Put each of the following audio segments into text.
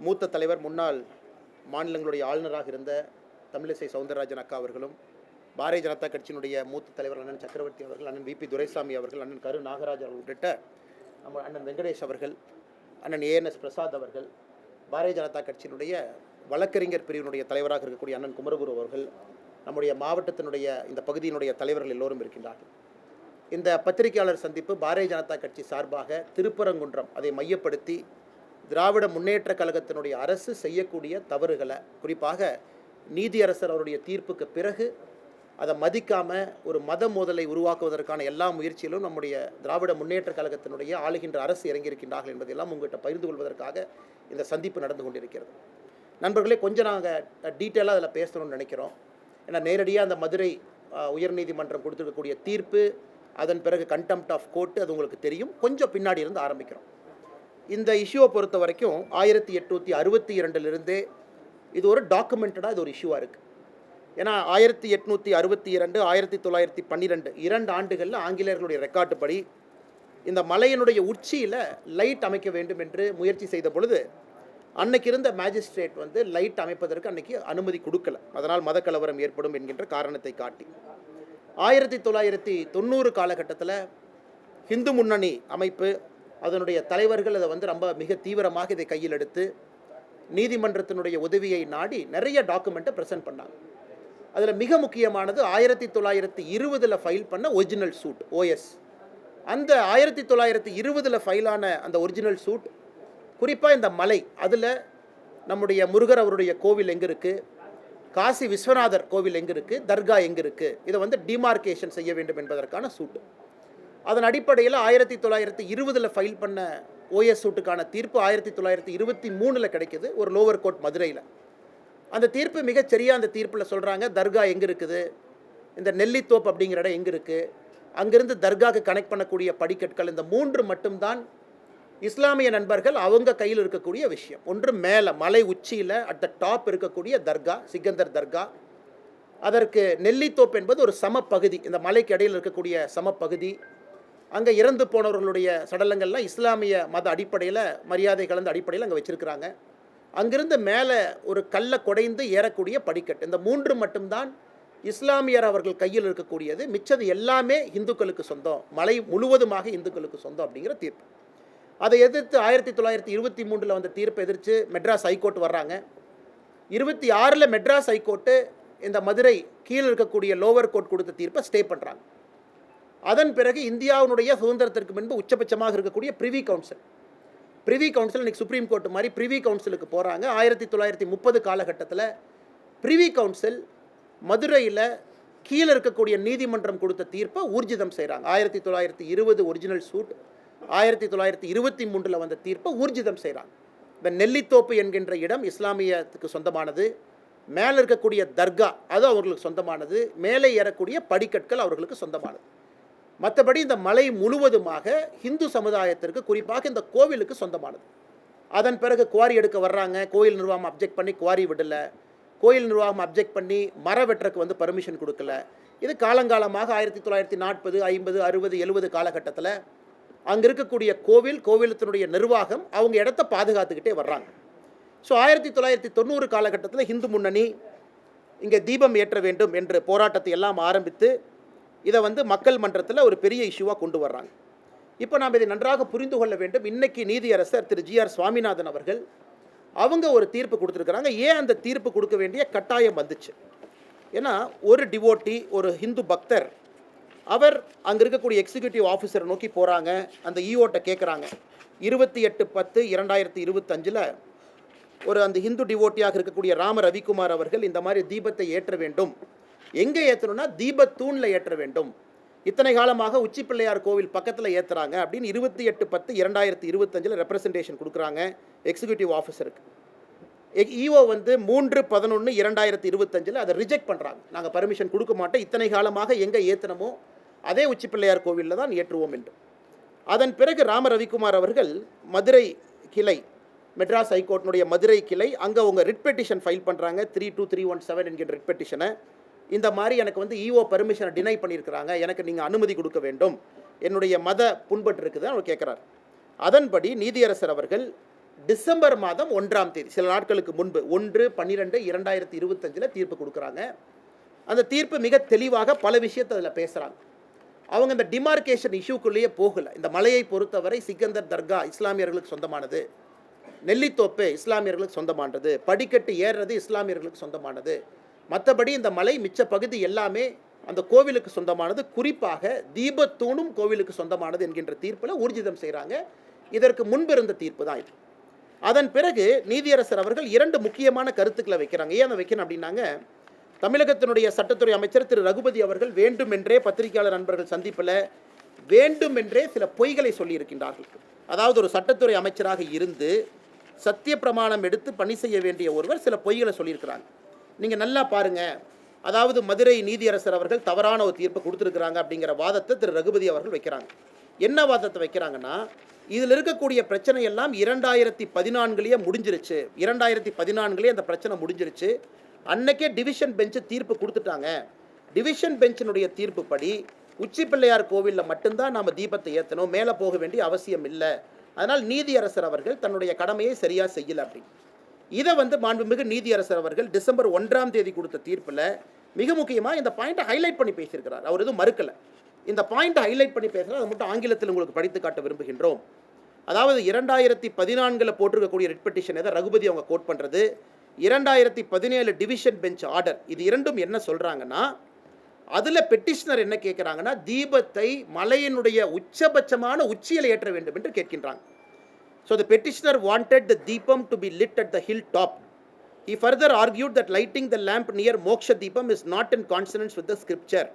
மூத்த தலைவர், முன்னாள் மாநிலங்களுடைய ஆளுநராக இருந்த தமிழிசை சவுந்தரராஜன் அக்கா அவர்களும், பாரதிய ஜனதா கட்சியினுடைய மூத்த தலைவர் அண்ணன் சக்கரவர்த்தி அவர்கள், அண்ணன் விபி துரைசாமி அவர்கள், அண்ணன் கரு நாகராஜ் அவர்கள் உள்ளிட்ட நம்ம அண்ணன் வெங்கடேஷ் அவர்கள், அண்ணன் ஏஎன்எஸ் பிரசாத் அவர்கள், பாரதிய ஜனதா கட்சியினுடைய வழக்கறிஞர் பிரிவினுடைய தலைவராக இருக்கக்கூடிய அண்ணன் குமரகுரு அவர்கள், நம்முடைய மாவட்டத்தினுடைய இந்த பகுதியினுடைய தலைவர்கள் எல்லோரும் இருக்கின்றார்கள். இந்த பத்திரிகையாளர் சந்திப்பு பாரதிய ஜனதா கட்சி சார்பாக திருப்பரங்குன்றம் அதை மையப்படுத்தி திராவிட முன்னேற்ற கழகத்தினுடைய அரசு செய்யக்கூடிய தவறுகளை, குறிப்பாக நீதியரசர் அவருடைய தீர்ப்புக்கு பிறகு அதை மதிக்காமல் ஒரு மத மோதலை உருவாக்குவதற்கான எல்லா முயற்சியிலும் நம்முடைய திராவிட முன்னேற்ற கழகத்தினுடைய ஆளுகின்ற அரசு இறங்கியிருக்கின்றார்கள் என்பதெல்லாம் உங்கள்கிட்ட பகிர்ந்து கொள்வதற்காக இந்த சந்திப்பு நடந்து கொண்டிருக்கிறது. நண்பர்களே, கொஞ்சம் நாங்கள் டீட்டெயிலாக அதில் பேசணும்னு நினைக்கிறோம். ஏன்னா நேரடியாக அந்த மதுரை உயர்நீதிமன்றம் கொடுத்துருக்கக்கூடிய தீர்ப்பு, அதன் பிறகு கண்டெம்ப்ட் ஆஃப் கோர்ட்டு, அது உங்களுக்கு தெரியும். கொஞ்சம் பின்னாடி இருந்து ஆரம்பிக்கிறோம். இந்த இஷ்யூவை பொறுத்த வரைக்கும் 1862 இது ஒரு டாக்குமெண்டடாக இது ஒரு இஷ்யூவாக இருக்குது. ஏன்னா 1862, 1912 2 ஆண்டுகளில் ஆங்கிலேயர்களுடைய ரெக்கார்டு படி இந்த மலையினுடைய உச்சியில் லைட் அமைக்க வேண்டும் என்று முயற்சி செய்த பொழுது அன்னைக்கு இருந்த மேஜிஸ்ட்ரேட் லைட் அமைப்பதற்கு அன்னைக்கு அனுமதி கொடுக்கல. அதனால் மதக்கலவரம் ஏற்படும் என்கின்ற காரணத்தை காட்டி 1990 காலகட்டத்தில் ஹிந்து முன்னணி அமைப்பு, அதனுடைய தலைவர்கள் அதை ரொம்ப மிக தீவிரமாக இதை கையில் எடுத்து நீதிமன்றத்தினுடைய உதவியை நாடி நிறைய டாக்குமெண்ட்டை ப்ரெசென்ட் பண்ணாங்க. அதில் மிக முக்கியமானது 1920 ஃபைல் பண்ண ஒரிஜினல் சூட், OS. அந்த 1920 ஃபைலான அந்த ஒரிஜினல் சூட், குறிப்பாக இந்த மலை, அதில் நம்முடைய முருகர் அவருடைய கோவில் எங்கே இருக்குது, காசி விஸ்வநாதர் கோவில் எங்கே இருக்குது, தர்கா எங்கே இருக்குது, இதை டிமார்கேஷன் செய்ய வேண்டும் என்பதற்கான சூட்டு. அதன் அடிப்படையில் 1920 ஃபைல் பண்ண OS சூட்டுக்கான தீர்ப்பு 1923 கிடைக்குது, ஒரு லோவர் கோர்ட் மதுரையில். அந்த தீர்ப்பு மிகச்சரியாக அந்த தீர்ப்பில் சொல்கிறாங்க, தர்கா எங்கே இருக்குது, இந்த நெல்லித்தோப்பு அப்படிங்கிற இடம் எங்கே இருக்குது, அங்கேருந்து தர்காவுக்கு கனெக்ட் பண்ணக்கூடிய படிக்கட்கள், இந்த 3 மட்டும்தான் இஸ்லாமிய நண்பர்கள் அவங்க கையில் இருக்கக்கூடிய விஷயம். ஒன்று மேலே மலை உச்சியில் அட் த டாப் இருக்கக்கூடிய தர்கா, சிக்கந்தர் தர்கா. அதற்கு நெல்லித்தோப்பு என்பது ஒரு சமப்பகுதி, இந்த மலைக்கு இடையில் இருக்கக்கூடிய சமப்பகுதி. அங்கே இறந்து போனவர்களுடைய சடலங்கள்லாம் இஸ்லாமிய மத அடிப்படையில், மரியாதை கலந்த அடிப்படையில் அங்கே வச்சுருக்கிறாங்க. அங்கிருந்து மேலே ஒரு கல்லை குடைந்து ஏறக்கூடிய படிக்கட்டு, இந்த 3 மட்டும்தான் இஸ்லாமியர் அவர்கள் கையில் இருக்கக்கூடியது. மிச்சது எல்லாமே இந்துக்களுக்கு சொந்தம், மலை முழுவதுமாக இந்துக்களுக்கு சொந்தம் அப்படிங்கிற தீர்ப்பு. அதை எதிர்த்து 1923 வந்த தீர்ப்பை எதிர்த்து மெட்ராஸ் ஹைகோர்ட் வர்றாங்க. 26 மெட்ராஸ் ஹைகோர்ட்டு இந்த மதுரை கீழே இருக்கக்கூடிய லோவர் கோர்ட் கொடுத்த தீர்ப்பை ஸ்டே பண்ணுறாங்க. அதன் பிறகு இந்தியாவினுடைய சுதந்திரத்திற்கு முன்பு உச்சபட்சமாக இருக்கக்கூடிய பிரிவி கவுன்சில் இன்றைக்கி சுப்ரீம் கோர்ட் மாதிரி பிரிவி கவுன்சிலுக்கு போகிறாங்க. 1930 காலகட்டத்தில் பிரிவி கவுன்சில் மதுரையில் கீழே இருக்கக்கூடிய நீதிமன்றம் கொடுத்த தீர்ப்பை ஊர்ஜிதம் செய்கிறாங்க. 1920 ஒரிஜினல் சூட், 1923 வந்த தீர்ப்பை ஊர்ஜிதம் செய்கிறாங்க. இந்த நெல்லித்தோப்பு என்கின்ற இடம் இஸ்லாமியத்துக்கு சொந்தமானது, மேலே இருக்கக்கூடிய தர்கா அது அவர்களுக்கு சொந்தமானது, மேலே ஏறக்கூடிய படிக்கட்கள் அவர்களுக்கு சொந்தமானது. மற்றபடி இந்த மலை முழுவதுமாக இந்து சமுதாயத்திற்கு, குறிப்பாக இந்த கோவிலுக்கு சொந்தமானது. அதன் பிறகு குவாரி எடுக்க வர்றாங்க. கோயில் நிர்வாகம் அப்ஜெக்ட் பண்ணி குவாரி விடலை. கோயில் நிர்வாகம் அப்ஜெக்ட் பண்ணி மர வெட்டுறக்கு பர்மிஷன் கொடுக்கல. இது காலங்காலமாக 1940, 50, 60, 70 காலகட்டத்தில் அங்கே இருக்கக்கூடிய கோவிலத்தினுடைய நிர்வாகம் அவங்க இடத்த பாதுகாத்துக்கிட்டே வர்றாங்க. ஸோ 1990 காலகட்டத்தில் ஹிந்து முன்னணி இங்கே தீபம் ஏற்ற வேண்டும் என்ற போராட்டத்தை எல்லாம் ஆரம்பித்து இதை மக்கள் மன்றத்தில் ஒரு பெரிய இஷ்யூவாக கொண்டு வர்றாங்க. இப்போ நாம் இதை நன்றாக புரிந்து கொள்ள வேண்டும். இன்றைக்கி நீதியரசர் திரு GR சுவாமிநாதன் அவர்கள் அவங்க ஒரு தீர்ப்பு கொடுத்துருக்குறாங்க. ஏன் அந்த தீர்ப்பு கொடுக்க வேண்டிய கட்டாயம் வந்துச்சு? ஏன்னா ஒரு டிவோட்டி, ஒரு ஹிந்து பக்தர், அவர் அங்கே இருக்கக்கூடிய எக்ஸிக்யூட்டிவ் ஆஃபீஸரை நோக்கி போகிறாங்க. அந்த ஈஓட்ட கேட்குறாங்க. 28/10/2025 ஒரு அந்த ஹிந்து டிவோட்டியாக இருக்கக்கூடிய ராம ரவிக்குமார் அவர்கள் இந்த மாதிரி தீபத்தை ஏற்ற வேண்டும். எங்கே ஏற்றணும்னா தீபத்தூணில் ஏற்ற வேண்டும். இத்தனை காலமாக உச்சி பிள்ளையார் கோவில் பக்கத்தில் ஏற்றுறாங்க அப்படின்னு 28/10/2025 ரெப்ரசன்டேஷன் கொடுக்குறாங்க எக்ஸிக்யூட்டிவ் ஆஃபீஸருக்கு. ஈஓ 3/11/2025 அதை ரிஜெக்ட் பண்ணுறாங்க. நாங்கள் பர்மிஷன் கொடுக்க மாட்டோம், இத்தனை காலமாக எங்கே ஏற்றணுமோ அதே உச்சி பிள்ளையார் கோவிலில் தான் ஏற்றுவோம் என்று. அதன் பிறகு ராம ரவிக்குமார் அவர்கள் மதுரை கிளை, மெட்ராஸ் ஹைகோர்ட்டினுடைய மதுரை கிளை, அங்கே அவங்க ரிட் பெட்டிஷன் ஃபைல் பண்ணுறாங்க. 32317 என்கிற ரிட் பெட்டிஷனை. இந்த மாதிரி எனக்கு ஈஓ பர்மிஷனை டினை பண்ணியிருக்கிறாங்க, எனக்கு நீங்கள் அனுமதி கொடுக்க வேண்டும், என்னுடைய மத புண்பட்டு இருக்குதுன்னு அவர் கேட்குறார். அதன்படி நீதியரசர் அவர்கள் டிசம்பர் மாதம் 1ஆம் தேதி, சில நாட்களுக்கு முன்பு 1/12/2025 தீர்ப்பு கொடுக்குறாங்க. அந்த தீர்ப்பு மிக தெளிவாக பல விஷயத்தை அதில் பேசுகிறாங்க. அவங்க இந்த டிமார்கேஷன் இஷ்யூக்குள்ளேயே போகலை. இந்த மலையை பொறுத்தவரை சிக்கந்தர் தர்கா இஸ்லாமியர்களுக்கு சொந்தமானது, நெல்லித்தோப்பு இஸ்லாமியர்களுக்கு சொந்தமானது, படிக்கட்டு ஏறுறது இஸ்லாமியர்களுக்கு சொந்தமானது, மற்றபடி இந்த மலை மிச்ச பகுதி எல்லாமே அந்த கோவிலுக்கு சொந்தமானது, குறிப்பாக தீபத்தூணும் கோவிலுக்கு சொந்தமானது என்கின்ற தீர்ப்பில் ஊர்ஜிதம் செய்கிறாங்க. இதற்கு முன்பு இருந்த தீர்ப்பு தான் இது. அதன் பிறகு நீதியரசர் அவர்கள் 2 முக்கியமான கருத்துக்களை வைக்கிறாங்க. ஏன் அதை வைக்கணும் அப்படின்னாங்க, தமிழகத்தினுடைய சட்டத்துறை அமைச்சர் திரு ரகுபதி அவர்கள் வேண்டுமென்றே பத்திரிகையாளர் நண்பர்கள் சந்திப்பில் வேண்டுமென்றே சில பொய்களை சொல்லியிருக்கின்றார்கள். அதாவது ஒரு சட்டத்துறை அமைச்சராக இருந்து சத்திய பிரமாணம் எடுத்து பணி செய்ய வேண்டிய ஒருவர் சில பொய்களை சொல்லியிருக்கிறாங்க. நீங்கள் நல்லா பாருங்கள். அதாவது மதுரை நீதியரசர் அவர்கள் தவறான ஒரு தீர்ப்பை கொடுத்துருக்குறாங்க அப்படிங்கிற வாதத்தை திரு ரகுபதி அவர்கள் வைக்கிறாங்க. என்ன வாதத்தை வைக்கிறாங்கன்னா, இதில் இருக்கக்கூடிய பிரச்சனை எல்லாம் 2014 முடிஞ்சிருச்சு. 2014 அந்த பிரச்சனை முடிஞ்சிருச்சு. அன்னைக்கே டிவிஷன் பெஞ்சு தீர்ப்பு கொடுத்துட்டாங்க. டிவிஷன் பெஞ்சினுடைய தீர்ப்பு படி உச்சி பிள்ளையார் கோவிலில் மட்டும்தான் நாம் தீபத்தை ஏற்றணும், மேலே போக வேண்டிய அவசியம் இல்லை. அதனால் நீதியரசர் அவர்கள் தன்னுடைய கடமையை சரியாக செய்யலை அப்படி. இதை மாண்புமிகு நீதியரசர் அவர்கள் டிசம்பர் 1ஆம் தேதி கொடுத்த தீர்ப்பில் மிக முக்கியமாக இந்த பாயிண்ட்டை ஹைலைட் பண்ணி பேசியிருக்கிறார். அவர் எதுவும் மறுக்கலை. இந்த பாயிண்ட்டை ஹைலைட் பண்ணி பேசுகிறார். அதை மட்டும் ஆங்கிலத்தில் உங்களுக்கு படித்து காட்ட விரும்புகின்றோம். அதாவது 2014 போட்டிருக்கக்கூடிய ரிட் பெட்டிஷன் எதை ரகுபதி அவங்க கோட் பண்ணுறது, 2017 டிவிஷன் பெஞ்ச் ஆர்டர், இது இரண்டும் என்ன சொல்கிறாங்கன்னா, அதில் பெட்டிஷனர் என்ன கேட்குறாங்கன்னா, தீபத்தை மலையினுடைய உச்சபட்சமான உச்சியில் ஏற்ற வேண்டும் என்று கேட்கின்றாங்க. So the petitioner wanted the deepam to be lit at the hilltop. He further argued that lighting the lamp near Moksha Deepam is not in consonance with the scripture.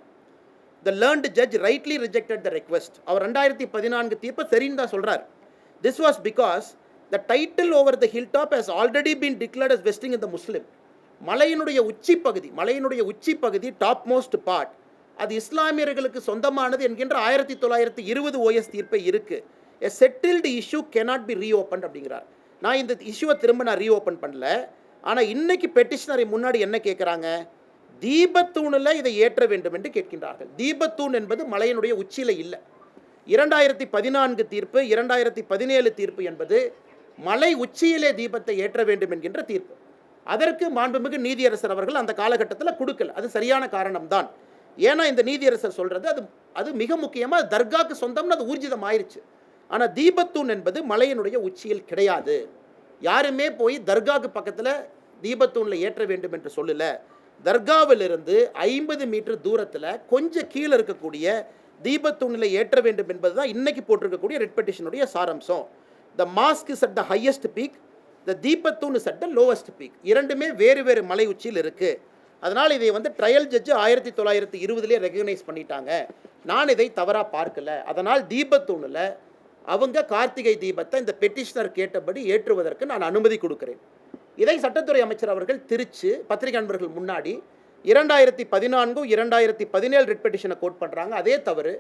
The learned judge rightly rejected the request. அவர் 2014 தீர்ப்பை சரின்னு தான் சொல்கிறார். This was because the title over the hilltop has already been declared as vesting in the Muslim. மலையினுடைய உச்சி பகுதி top most part அது இஸ்லாமியர்களுக்கு சொந்தமானது என்கின்ற 1920 OS தீர்ப்பை இருக்குது. A settled issue cannot be reopened அப்படிங்கிறார். நான் இந்த இஷ்யூவை திரும்ப ரீஓப்பன் பண்ணல. ஆனால் இன்னைக்கு பெட்டிஷனரை முன்னாடி என்ன கேட்குறாங்க, தீபத்தூணில் இதை ஏற்ற வேண்டும் என்று கேட்கின்றார்கள். தீபத்தூண் என்பது மலையினுடைய உச்சியில் இல்லை. 2014 தீர்ப்பு, 2017 தீர்ப்பு என்பது மலை உச்சியிலே தீபத்தை ஏற்ற வேண்டும் என்கின்ற தீர்ப்பு. அதற்கு மாண்புமிகு நீதியரசர் அவர்கள் அந்த காலகட்டத்தில் கொடுக்கல. அது சரியான காரணம்தான். ஏன்னா இந்த நீதியரசர் சொல்கிறது அது மிக முக்கியமாக தர்காக்கு சொந்தம்னு அது ஊர்ஜிதம் ஆயிடுச்சு. ஆனால் தீபத்தூண் என்பது மலையினுடைய உச்சியில் கிடையாது. யாருமே போய் தர்காவுக்கு பக்கத்தில் தீபத்தூணில் ஏற்ற வேண்டும் என்று சொல்லலை. தர்காவிலிருந்து 50 மீட்டர் தூரத்தில் கொஞ்சம் கீழே இருக்கக்கூடிய தீபத்தூணில் ஏற்ற வேண்டும் என்பது தான் இன்றைக்கி போட்டிருக்கக்கூடிய ரிட் பெட்டிஷனுடைய சாரம்சம். The mosque is at the highest peak, the தீபத்தூன் is at the lowest peak. இரண்டுமே வேறு வேறு மலை உச்சியில் இருக்குது. அதனால் இதை ட்ரையல் ஜட்ஜு 1920 ரெகக்னைஸ் பண்ணிட்டாங்க. நான் இதை தவறாக பார்க்கல. அதனால் தீபத்தூணில் அவங்க கார்த்திகை தீபத்தை இந்த பெட்டிஷனர் கேட்டபடி ஏற்றுவதற்கு நான் அனுமதி கொடுக்கிறேன். இதை சட்டத்துறை அமைச்சர் அவர்கள் திருச்சி பத்திரிகை நண்பர்கள் முன்னாடி 2014 2017 ரிட் பெட்டிஷனை கோட் பண்ணுறாங்க. அதே தவறு.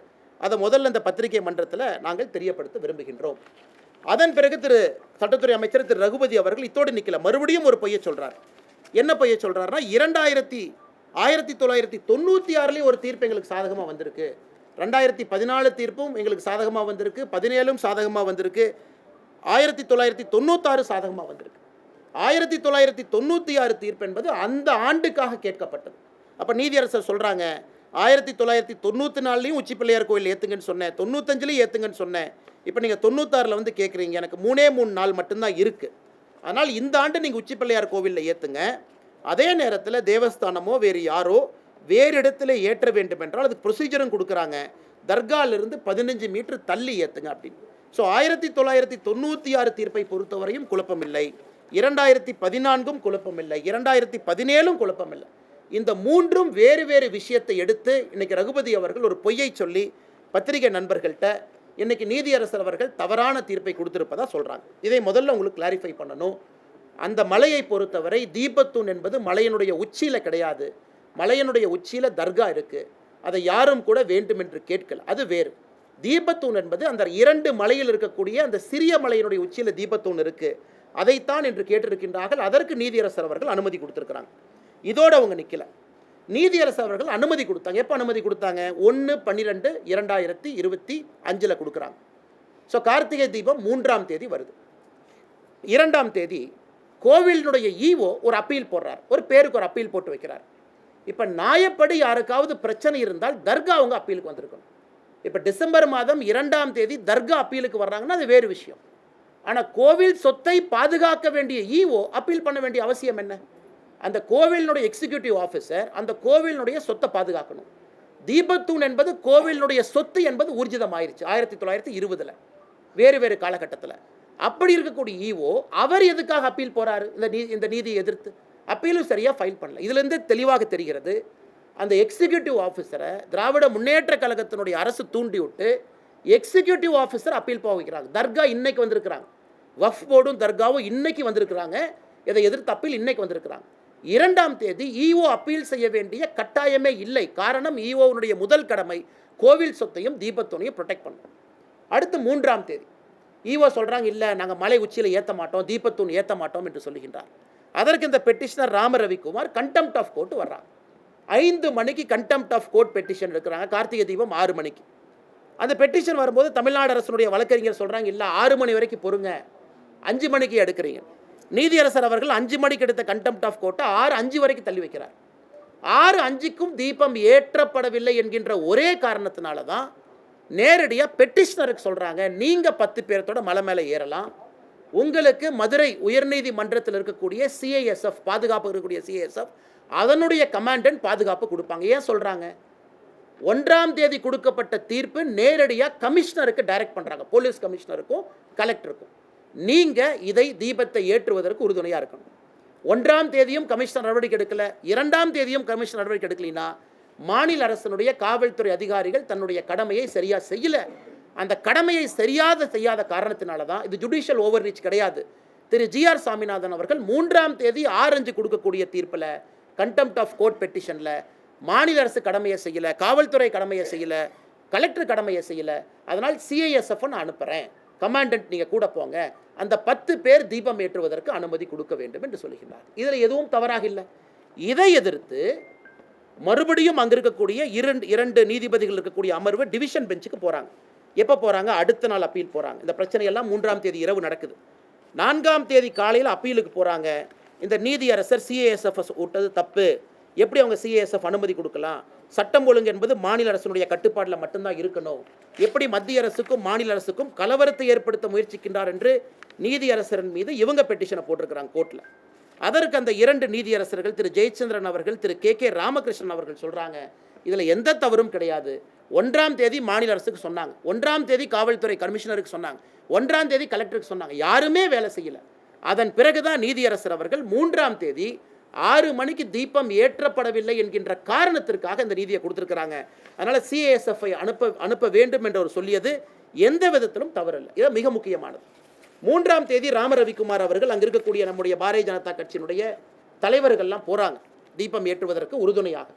அதை முதல்ல இந்த பத்திரிகை மன்றத்தில் நாங்கள் தெரியப்படுத்த விரும்புகின்றோம். அதன் பிறகு சட்டத்துறை அமைச்சர் திரு ரகுபதி அவர்கள் இத்தோடு நிற்கல, மறுபடியும் ஒரு பொய்யை சொல்கிறார். என்ன பொய்யை சொல்கிறாருன்னா, 1996 ஒரு தீர்ப்பு எங்களுக்கு சாதகமாக வந்திருக்கு, 2014 தீர்ப்பும் எங்களுக்கு சாதகமாக வந்திருக்கு, 17 சாதகமாக வந்திருக்கு, 1996 சாதகமாக வந்திருக்கு. 1996 தீர்ப்பு என்பது அந்த ஆண்டுக்காக கேட்கப்பட்டது. அப்போ நீதியரசர் சொல்கிறாங்க, 1994 உச்சி பிள்ளையார் கோயில் ஏற்றுங்கன்னு சொன்னேன், 95 ஏற்றுங்கன்னு சொன்னேன், இப்போ நீங்கள் 96 கேட்குறீங்க, எனக்கு 3 நாள் மட்டும்தான் இருக்குது, அதனால் இந்த ஆண்டு நீங்கள் உச்சி பிள்ளையார் கோவிலில் ஏற்றுங்க. அதே நேரத்தில் தேவஸ்தானமோ வேறு யாரோ வேறு இடத்துல ஏற்ற வேண்டும் என்றால் அதுக்கு ப்ரொசீஜரும் கொடுக்குறாங்க, தர்காலிருந்து 15 மீட்டர் தள்ளி ஏற்றுங்க அப்படின்னு. ஸோ 1996 தீர்ப்பை பொறுத்தவரையும் குழப்பமில்லை, 2014 குழப்பமில்லை, 2017 குழப்பமில்லை. இந்த மூன்றும் வேறு வேறு விஷயத்தை எடுத்து இன்னைக்கு ரகுபதி அவர்கள் ஒரு பொய்யை சொல்லி பத்திரிகை நண்பர்கள்ட்ட இன்னைக்கு நீதியரசர் அவர்கள் தவறான தீர்ப்பை கொடுத்திருப்பதா சொல்கிறாங்க. இதை முதல்ல உங்களுக்கு கிளாரிஃபை பண்ணணும். அந்த மலையை பொறுத்தவரை தீபத்தூண் என்பது மலையினுடைய உச்சியில் கிடையாது. மலையினுடைய உச்சியில் தர்கா இருக்குது, அதை யாரும் கூட வேண்டுமென்று கேட்கல, அது வேறு. தீபத்தூண் என்பது அந்த 2 மலையில் இருக்கக்கூடிய அந்த சிறிய மலையினுடைய உச்சியில் தீபத்தூண் இருக்குது, அதைத்தான் என்று கேட்டிருக்கின்றார்கள். அதற்கு நீதியரசர் அவர்கள் அனுமதி கொடுத்துருக்குறாங்க. இதோடு அவங்க நிற்கல, நீதியரசர் அவர்கள் அனுமதி கொடுத்தாங்க. எப்போ அனுமதி கொடுத்தாங்க? 1/12/2025 கொடுக்குறாங்க. ஸோ கார்த்திகை தீபம் 3ஆம் தேதி வருது. 2ஆம் தேதி கோவிலினுடைய ஈஓ ஒரு அப்பீல் போடுறார், ஒரு பேருக்கு ஒரு அப்பீல் போட்டு வைக்கிறார். இப்போ நியாயப்படி யாருக்காவது பிரச்சனை இருந்தால் தர்கா அவங்க அப்பீலுக்கு வந்திருக்கணும். இப்போ டிசம்பர் மாதம் 2ஆம் தேதி தர்கா அப்பீலுக்கு வர்றாங்கன்னா அது வேறு விஷயம். ஆனால் கோவில் சொத்தை பாதுகாக்க வேண்டிய ஈஓ அப்பீல் பண்ண வேண்டிய அவசியம் என்ன? அந்த கோவிலினுடைய எக்ஸிக்யூட்டிவ் ஆஃபீஸர் அந்த கோவிலினுடைய சொத்தை பாதுகாக்கணும். தீபத்தூண் என்பது கோவிலினுடைய சொத்து என்பது ஊர்ஜிதமாயிருச்சு 1920 வேறு வேறு காலகட்டத்தில். அப்படி இருக்கக்கூடிய ஈஓ அவர் எதுக்காக அப்பீல் போறாரு? இந்த நீதியை எதிர்த்து அப்பீலும் சரியாக ஃபைல் பண்ணல. இதுலேருந்து தெளிவாக தெரிகிறது, அந்த எக்ஸிக்யூட்டிவ் ஆஃபீஸரை திராவிட முன்னேற்ற கழகத்தினுடைய அரசு தூண்டி விட்டு எக்ஸிக்யூட்டிவ் ஆஃபீஸர் அப்பீல் போக வைக்கிறாங்க. தர்கா இன்னைக்கு வந்திருக்கிறாங்க, வஃப் போர்டும் தர்காவும் இன்னைக்கு வந்திருக்கிறாங்க, இதை எதிர்த்து அப்பீல் இன்னைக்கு வந்திருக்கிறாங்க. 2ஆம் தேதி ஈஓ அப்பீல் செய்ய வேண்டிய கட்டாயமே இல்லை. காரணம், ஈஓனுடைய முதல் கடமை கோவில் சொத்தையும் தீபத்தூணையும் ப்ரொடெக்ட் பண்ணணும். அடுத்து 3ஆம் தேதி ஈஓ சொல்கிறாங்க, இல்லை நாங்கள் மலை உச்சியில் ஏற்ற மாட்டோம், தீபத்தூண் ஏற்ற மாட்டோம் என்று சொல்லுகின்றார். அதற்கு இந்த petitioner Rama Ravikumar contempt of court வர்றாங்க. 5 மணிக்கு கண்டெம்ட் ஆஃப் கோர்ட் பெட்டிஷன் எடுக்கிறாங்க. கார்த்திகை தீபம் 6 மணிக்கு. அந்த பெட்டிஷன் வரும்போது தமிழ்நாடு அரசுடைய வழக்கறிஞர் சொல்கிறாங்க, இல்லை 6 மணி வரைக்கும் பொறுங்க, 5 மணிக்கு எடுக்கிறீங்க. நீதியரசர் அவர்கள் 5 மணிக்கு எடுத்த கண்டெம்ட் ஆஃப் கோர்ட்டை 6:05 வரைக்கும் தள்ளி வைக்கிறார். 6:05க்கும் தீபம் ஏற்றப்படவில்லை என்கின்ற ஒரே காரணத்தினால தான் நேரடியாக பெட்டிஷனருக்கு சொல்கிறாங்க, நீங்கள் 10 பேர்த்தோட மலை மேலே ஏறலாம், உங்களுக்கு மதுரை உயர்நீதிமன்றத்தில் இருக்கக்கூடிய சிஐஎஸ்எஃப் பாதுகாப்பு இருக்கக்கூடிய சிஐஎஸ்எஃப் அதனுடைய கமாண்டன்ட் பாதுகாப்பு கொடுப்பாங்க. ஏன் சொல்கிறாங்க? 1ஆம் தேதி கொடுக்கப்பட்ட தீர்ப்பு நேரடியாக கமிஷனருக்கு டைரக்ட் பண்ணுறாங்க, போலீஸ் கமிஷனருக்கும் கலெக்டருக்கும். நீங்கள் இதை தீபத்தை ஏற்றுவதற்கு உறுதுணையாக இருக்கணும். 1ஆம் தேதியும் கமிஷனர் நடவடிக்கை எடுக்கல, 2ஆம் தேதியும் கமிஷனர் நடவடிக்கை எடுக்கலைன்னா மாநில அரசினுடைய காவல்துறை அதிகாரிகள் தன்னுடைய கடமையை சரியாக செய்யலை. அந்த கடமையை செய்யாத காரணத்தினால தான் இது ஜுடிஷியல் ஓவர் ரீச் கிடையாது. திரு GR சாமிநாதன் அவர்கள் 3ஆம் தேதி 6:05 கொடுக்கக்கூடிய தீர்ப்பில் கண்டெம்ட் ஆஃப் கோர்ட் பெட்டிஷனில் மாநில அரசு கடமையை செய்யலை, காவல்துறை கடமையை செய்யலை, கலெக்டர் கடமையை செய்யலை, அதனால் சிஐஎஸ்எஃப் நான் அனுப்புகிறேன், கமாண்டன்ட் நீங்கள் கூட போங்க, அந்த 10 பேர் தீபம் ஏற்றுவதற்கு அனுமதி கொடுக்க வேண்டும் என்று சொல்லுகிறார். இதில் எதுவும் தவறாக இல்லை. இதை எதிர்த்து மறுபடியும் அங்கே இருக்கக்கூடிய இரண்டு நீதிபதிகள் இருக்கக்கூடிய அமர்வு டிவிஷன் பெஞ்சுக்கு போகிறாங்க. எப்போ போகிறாங்க? அடுத்த நாள் அப்பீல் போகிறாங்க. இந்த பிரச்சனையெல்லாம் 3ஆம் தேதி இரவு நடக்குது. 4ஆம் தேதி காலையில் அப்பீலுக்கு போகிறாங்க. இந்த நீதியரசர் சிஏஎஸ்எஃப் விட்டது தப்பு, எப்படி அவங்க சிஏஎஸ்எஃப் அனுமதி கொடுக்கலாம், சட்டம் ஒழுங்கு என்பது மாநில அரசுடைய கட்டுப்பாட்டில் மட்டும்தான் இருக்கணும், எப்படி மத்திய அரசுக்கும் மாநில அரசுக்கும் கலவரத்தை ஏற்படுத்த முயற்சிக்கின்றார் என்று நீதியரசரின் மீது இவங்க பெட்டிஷனை போட்டிருக்கிறாங்க கோர்ட்டில். அதற்கு அந்த 2 நீதியரசர்கள் திரு ஜெயச்சந்திரன் அவர்கள் திரு KK ராமகிருஷ்ணன் அவர்கள் சொல்கிறாங்க, இதில் எந்த தவறும் கிடையாது. 1ஆம் தேதி மாநில அரசுக்கு சொன்னாங்க, 1ஆம் தேதி காவல்துறை கமிஷனருக்கு சொன்னாங்க, 1ஆம் தேதி கலெக்டருக்கு சொன்னாங்க, யாருமே வேலை செய்யலை. அதன் பிறகுதான் நீதியரசர் அவர்கள் 3ஆம் தேதி 6 மணிக்கு தீபம் ஏற்றப்படவில்லை என்கின்ற காரணத்திற்காக இந்த நீதியை கொடுத்துருக்கிறாங்க. அதனால் சிஏஎஸ்எஃப்ஐ அனுப்ப வேண்டும் என்று அவர் சொல்லியது எந்த விதத்திலும் தவறில்லை. இது மிக முக்கியமானது. 3ஆம் தேதி ராம ரவிக்குமார் அவர்கள் அங்கே இருக்கக்கூடிய நம்முடைய பாரதிய ஜனதா கட்சியினுடைய தலைவர்கள்லாம் போகிறாங்க தீபம் ஏற்றுவதற்கு உறுதுணையாக.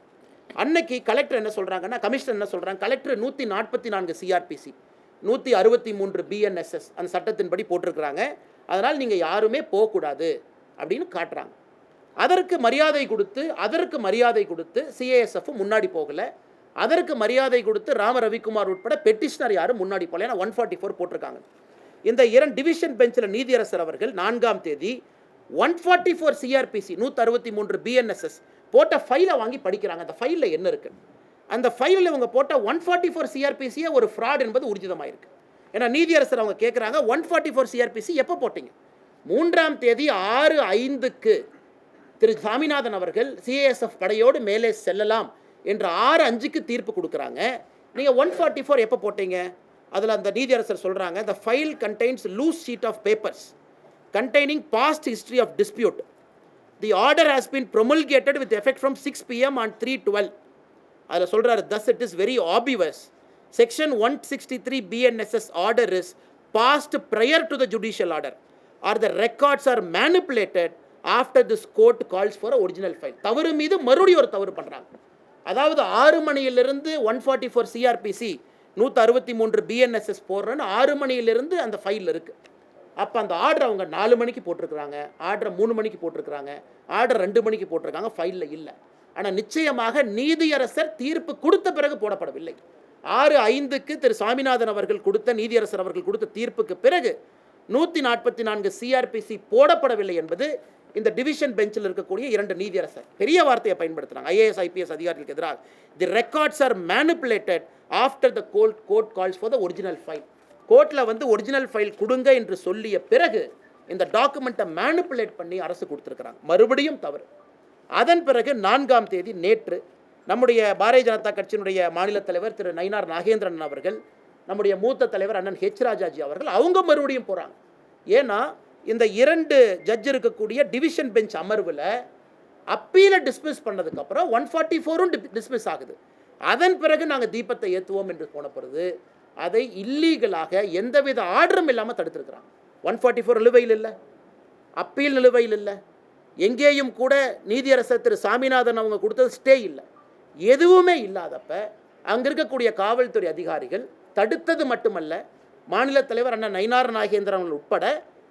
அன்னைக்கு கலெக்டர் என்ன சொல்கிறாங்கன்னா, கமிஷனர் என்ன சொல்கிறாங்க, கலெக்டர் 144 சிஆர்பிசி 163 BNSS அந்த சட்டத்தின்படி போட்டிருக்கிறாங்க, அதனால் நீங்கள் யாருமே போகக்கூடாது அப்படின்னு காட்டுறாங்க. அதற்கு மரியாதை கொடுத்து சிஏஎஸ்எஃப் முன்னாடி போகலை, அதற்கு மரியாதை கொடுத்து ராம ரவிக்குமார் உட்பட பெட்டிஷனர் யாரும் முன்னாடி போகல, ஏன்னா 144 போட்டிருக்காங்க. இந்த 2 டிவிஷன் பெஞ்சில் நீதியரசர் அவர்கள் 4ஆம் தேதி 144 சிஆர்பிசி 163 BNSS போட்ட ஃபைலை வாங்கி படிக்கிறாங்க. அந்த ஃபைலில் என்ன இருக்குது? அந்த ஃபைலில் இவங்க போட்ட 144 சிஆர்பிசியே ஒரு ஃப்ராட் என்பது உறுதிதமாயிருக்கு. ஏன்னா நீதியரசர் அவங்க கேட்குறாங்க, 144 சிஆர்பிசி எப்போ போட்டீங்க? 3ஆம் தேதி 6:05க்கு திரு சாமிநாதன் அவர்கள் சிஏஎஸ்எஃப் படையோடு மேலே செல்லலாம் என்று 6:05க்கு தீர்ப்பு கொடுக்குறாங்க. நீங்கள் 144 எப்போ போட்டீங்க? அதில் அந்த நீதியரசர் சொல்கிறாங்க, the file contains loose sheet of papers containing past history of dispute. The order has been promulgated with effect from 6 PM on 3/12. அதில் சொல்கிறாரு, thus it is very obvious. Section 163 BNSS order is passed prior to the judicial order or the records are manipulated after this court calls for a original file. தவறு மீது மறுபடியும் ஒரு தவறு பண்ணுறாங்க. அதாவது 6 மணியிலிருந்து 144 சிஆர்பிசி 163 BNSS போடுறேன்னு 6 மணியிலிருந்து அந்த ஃபைலில் இருக்குது. அப்போ அந்த ஆர்டர் அவங்க 4 மணிக்கு போட்டிருக்கிறாங்க, ஆர்டரை 3 மணிக்கு போட்டிருக்கிறாங்க, ஆர்டர் 2 மணிக்கு போட்டிருக்காங்க, ஃபைலில் இல்லை. ஆனால் நிச்சயமாக நீதியரசர் தீர்ப்பு கொடுத்த பிறகு போடப்படவில்லை. 6:05க்கு திரு சாமிநாதன் அவர்கள் கொடுத்த நீதியரசர் அவர்கள் கொடுத்த தீர்ப்புக்கு பிறகு 144 சிஆர்பிசி போடப்படவில்லை என்பது இந்த டிவிஷன் பெஞ்சில் இருக்கக்கூடிய 2 நீதியரசர் பெரிய வார்த்தையை பயன்படுத்துறாங்க. ஐஏஎஸ் ஐபிஎஸ் அதிகாரிகளுக்கு எதிராக the records are manipulated after the court calls for the original file. கோர்ட்டில் வந்து ஒரிஜினல் ஃபைல் கொடுங்க என்று சொல்லிய பிறகு இந்த டாக்குமெண்ட்டை மேனிபுலேட் பண்ணி அரசு கொடுத்துருக்குறாங்க. மறுபடியும் தவறு. அதன் பிறகு 4ஆம் தேதி நேற்று நம்முடைய பாரதிய ஜனதா கட்சியினுடைய மாநில தலைவர் திரு நயினார் நாகேந்திரன் அவர்கள், நம்முடைய மூத்த தலைவர் அண்ணன் ஹெச் ராஜாஜி அவர்கள் அவங்க மறுபடியும் போகிறாங்க. ஏன்னா இந்த 2 ஜட்ஜ் இருக்கக்கூடிய டிவிஷன் பெஞ்ச் அமர்வில் அப்பீலை டிஸ்மிஸ் பண்ணதுக்கப்புறம் 144ம் டிஸ்மிஸ் ஆகுது. அதன் பிறகு நாங்கள் தீபத்தை ஏற்றுவோம் என்று போன பிறகு அதை இல்லீகலாக எந்தவித ஆர்டரும் இல்லாமல் தடுத்துருக்குறாங்க. 144 நிலுவையில் இல்லை, அப்பீல் நிலுவையில் இல்லை, எங்கேயும் கூட நீதியரசர் திரு சாமிநாதன் அவங்க கொடுத்தது ஸ்டே இல்லை, எதுவுமே இல்லாதப்ப அங்கே இருக்கக்கூடிய காவல்துறை அதிகாரிகள் தடுத்தது மட்டுமல்ல, மாநில தலைவர் அண்ணன் நயினார் நாகேந்திரன் அவர்கள் உட்பட,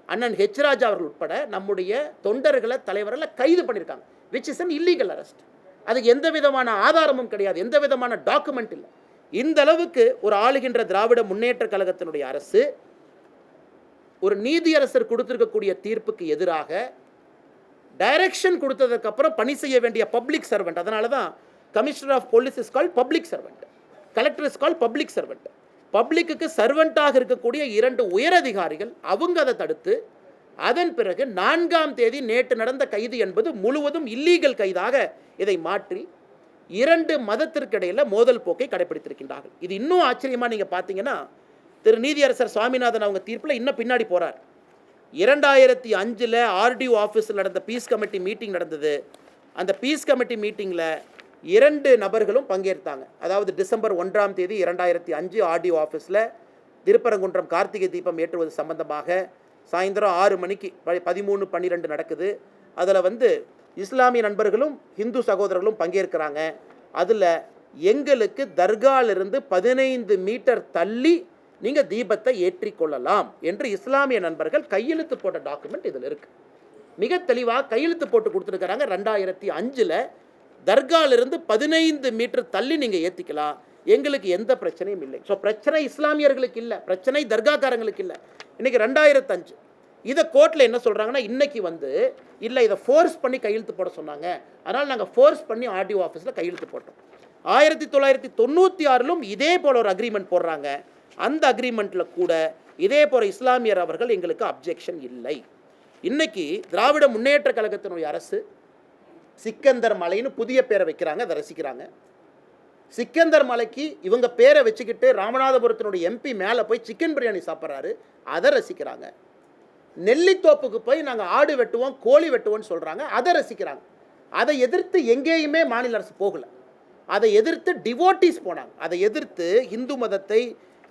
அண்ணன் ஹெச் ராஜா அவர்கள் உட்பட நம்முடைய தொண்டர்களை தலைவர்களை கைது பண்ணியிருக்காங்க. Which is an illegal arrest. அதுக்கு எந்த விதமான ஆதாரமும் கிடையாது, எந்த விதமான டாக்குமெண்ட் இல்லை. இந்த அளவுக்கு ஒரு ஆளுகின்ற திராவிட முன்னேற்ற கழகத்தினுடைய அரசு ஒரு நீதியரசர் கொடுத்திருக்கக்கூடிய தீர்ப்புக்கு எதிராக டைரக்ஷன் கொடுத்ததுக்கப்புறம் பணி செய்ய வேண்டிய பப்ளிக் சர்வெண்ட், அதனால தான் commissioner of police is called public servant, collector is called public servant. Public சர்வெண்ட்டாக இருக்கக்கூடிய 2 உயரதிகாரிகள் அவங்க அதை தடுத்து, அதன் பிறகு 4ஆம் தேதி நேற்று நடந்த கைது என்பது முழுவதும் இல்லீகல் கைதாக இதை மாற்றி 2 மதத்திற்கிடையில் மோதல் போக்கை கடைபிடித்திருக்கின்றார்கள். இது இன்னும் ஆச்சரியமாக நீங்கள் பார்த்தீங்கன்னா, திரு நீதியரசர் சுவாமிநாதன் அவங்க தீர்ப்பில் இன்னும் பின்னாடி போகிறார். 2005 ஆர்டிஓ ஆஃபீஸில் நடந்த பீஸ் கமிட்டி மீட்டிங் நடந்தது. அந்த பீஸ் கமிட்டி மீட்டிங்கில் 2 நபர்களும் பங்கேற்றாங்க. அதாவது டிசம்பர் 1ஆம் தேதி 2005 ஆர்டிஓ ஆஃபீஸில் திருப்பரங்குன்றம் கார்த்திகை தீபம் ஏற்றுவது சம்பந்தமாக சாயந்தரம் 6 மணிக்கு 13-12 நடக்குது. அதில் வந்து இஸ்லாமிய நண்பர்களும் இந்து சகோதரர்களும் பங்கேற்கிறாங்க. அதில் எங்களுக்கு தர்காலிருந்து 15 மீட்டர் தள்ளி நீங்கள் தீபத்தை ஏற்றிக்கொள்ளலாம் என்று இஸ்லாமிய நண்பர்கள் கையெழுத்து போட்ட டாக்குமெண்ட் இதில் இருக்குது. மிக தெளிவாக கையெழுத்து போட்டு கொடுத்துருக்கிறாங்க. 2005 தர்காலிருந்து 15 மீட்டர் தள்ளி நீங்கள் ஏற்றிக்கலாம், எங்களுக்கு எந்த பிரச்சனையும் இல்லை. ஸோ பிரச்சனை இஸ்லாமியர்களுக்கு இல்லை, பிரச்சனை தர்காக்காரங்களுக்கு இல்லை. இன்றைக்கி 2005 இதை கோர்ட்டில் என்ன சொல்கிறாங்கன்னா, இன்றைக்கி வந்து இல்லை இதை ஃபோர்ஸ் பண்ணி கையெழுத்து போட சொன்னாங்க, அதனால் நாங்கள் ஃபோர்ஸ் பண்ணி ஆர்டிஓ ஆஃபீஸில் கையெழுத்து போட்டோம். 1996 இதே போல் ஒரு அக்ரிமெண்ட் போடுறாங்க. அந்த அக்ரிமெண்ட்டில் கூட இதே போல் இஸ்லாமியர் அவர்கள் எங்களுக்கு அப்ஜெக்ஷன் இல்லை. இன்றைக்கி திராவிட முன்னேற்ற கழகத்தினுடைய அரசு சிக்கந்தர் மலைன்னு புதிய பேரை வைக்கிறாங்க, அதை ரசிக்கிறாங்க. சிக்கந்தர் மலைக்கு இவங்க பேரை வச்சுக்கிட்டு ராமநாதபுரத்தினுடைய எம்பி மேலே போய் சிக்கன் பிரியாணி சாப்பிட்றாரு, அதை ரசிக்கிறாங்க. நெல்லித்தோப்புக்கு போய் நாங்கள் ஆடு வெட்டுவோம் கோழி வெட்டுவோம்னு சொல்கிறாங்க, அதை ரசிக்கிறாங்க. அதை எதிர்த்து எங்கேயுமே மாநில அரசு போகலை. அதை எதிர்த்து டிவோட்டிஸ் போனாங்க. அதை எதிர்த்து இந்து மதத்தை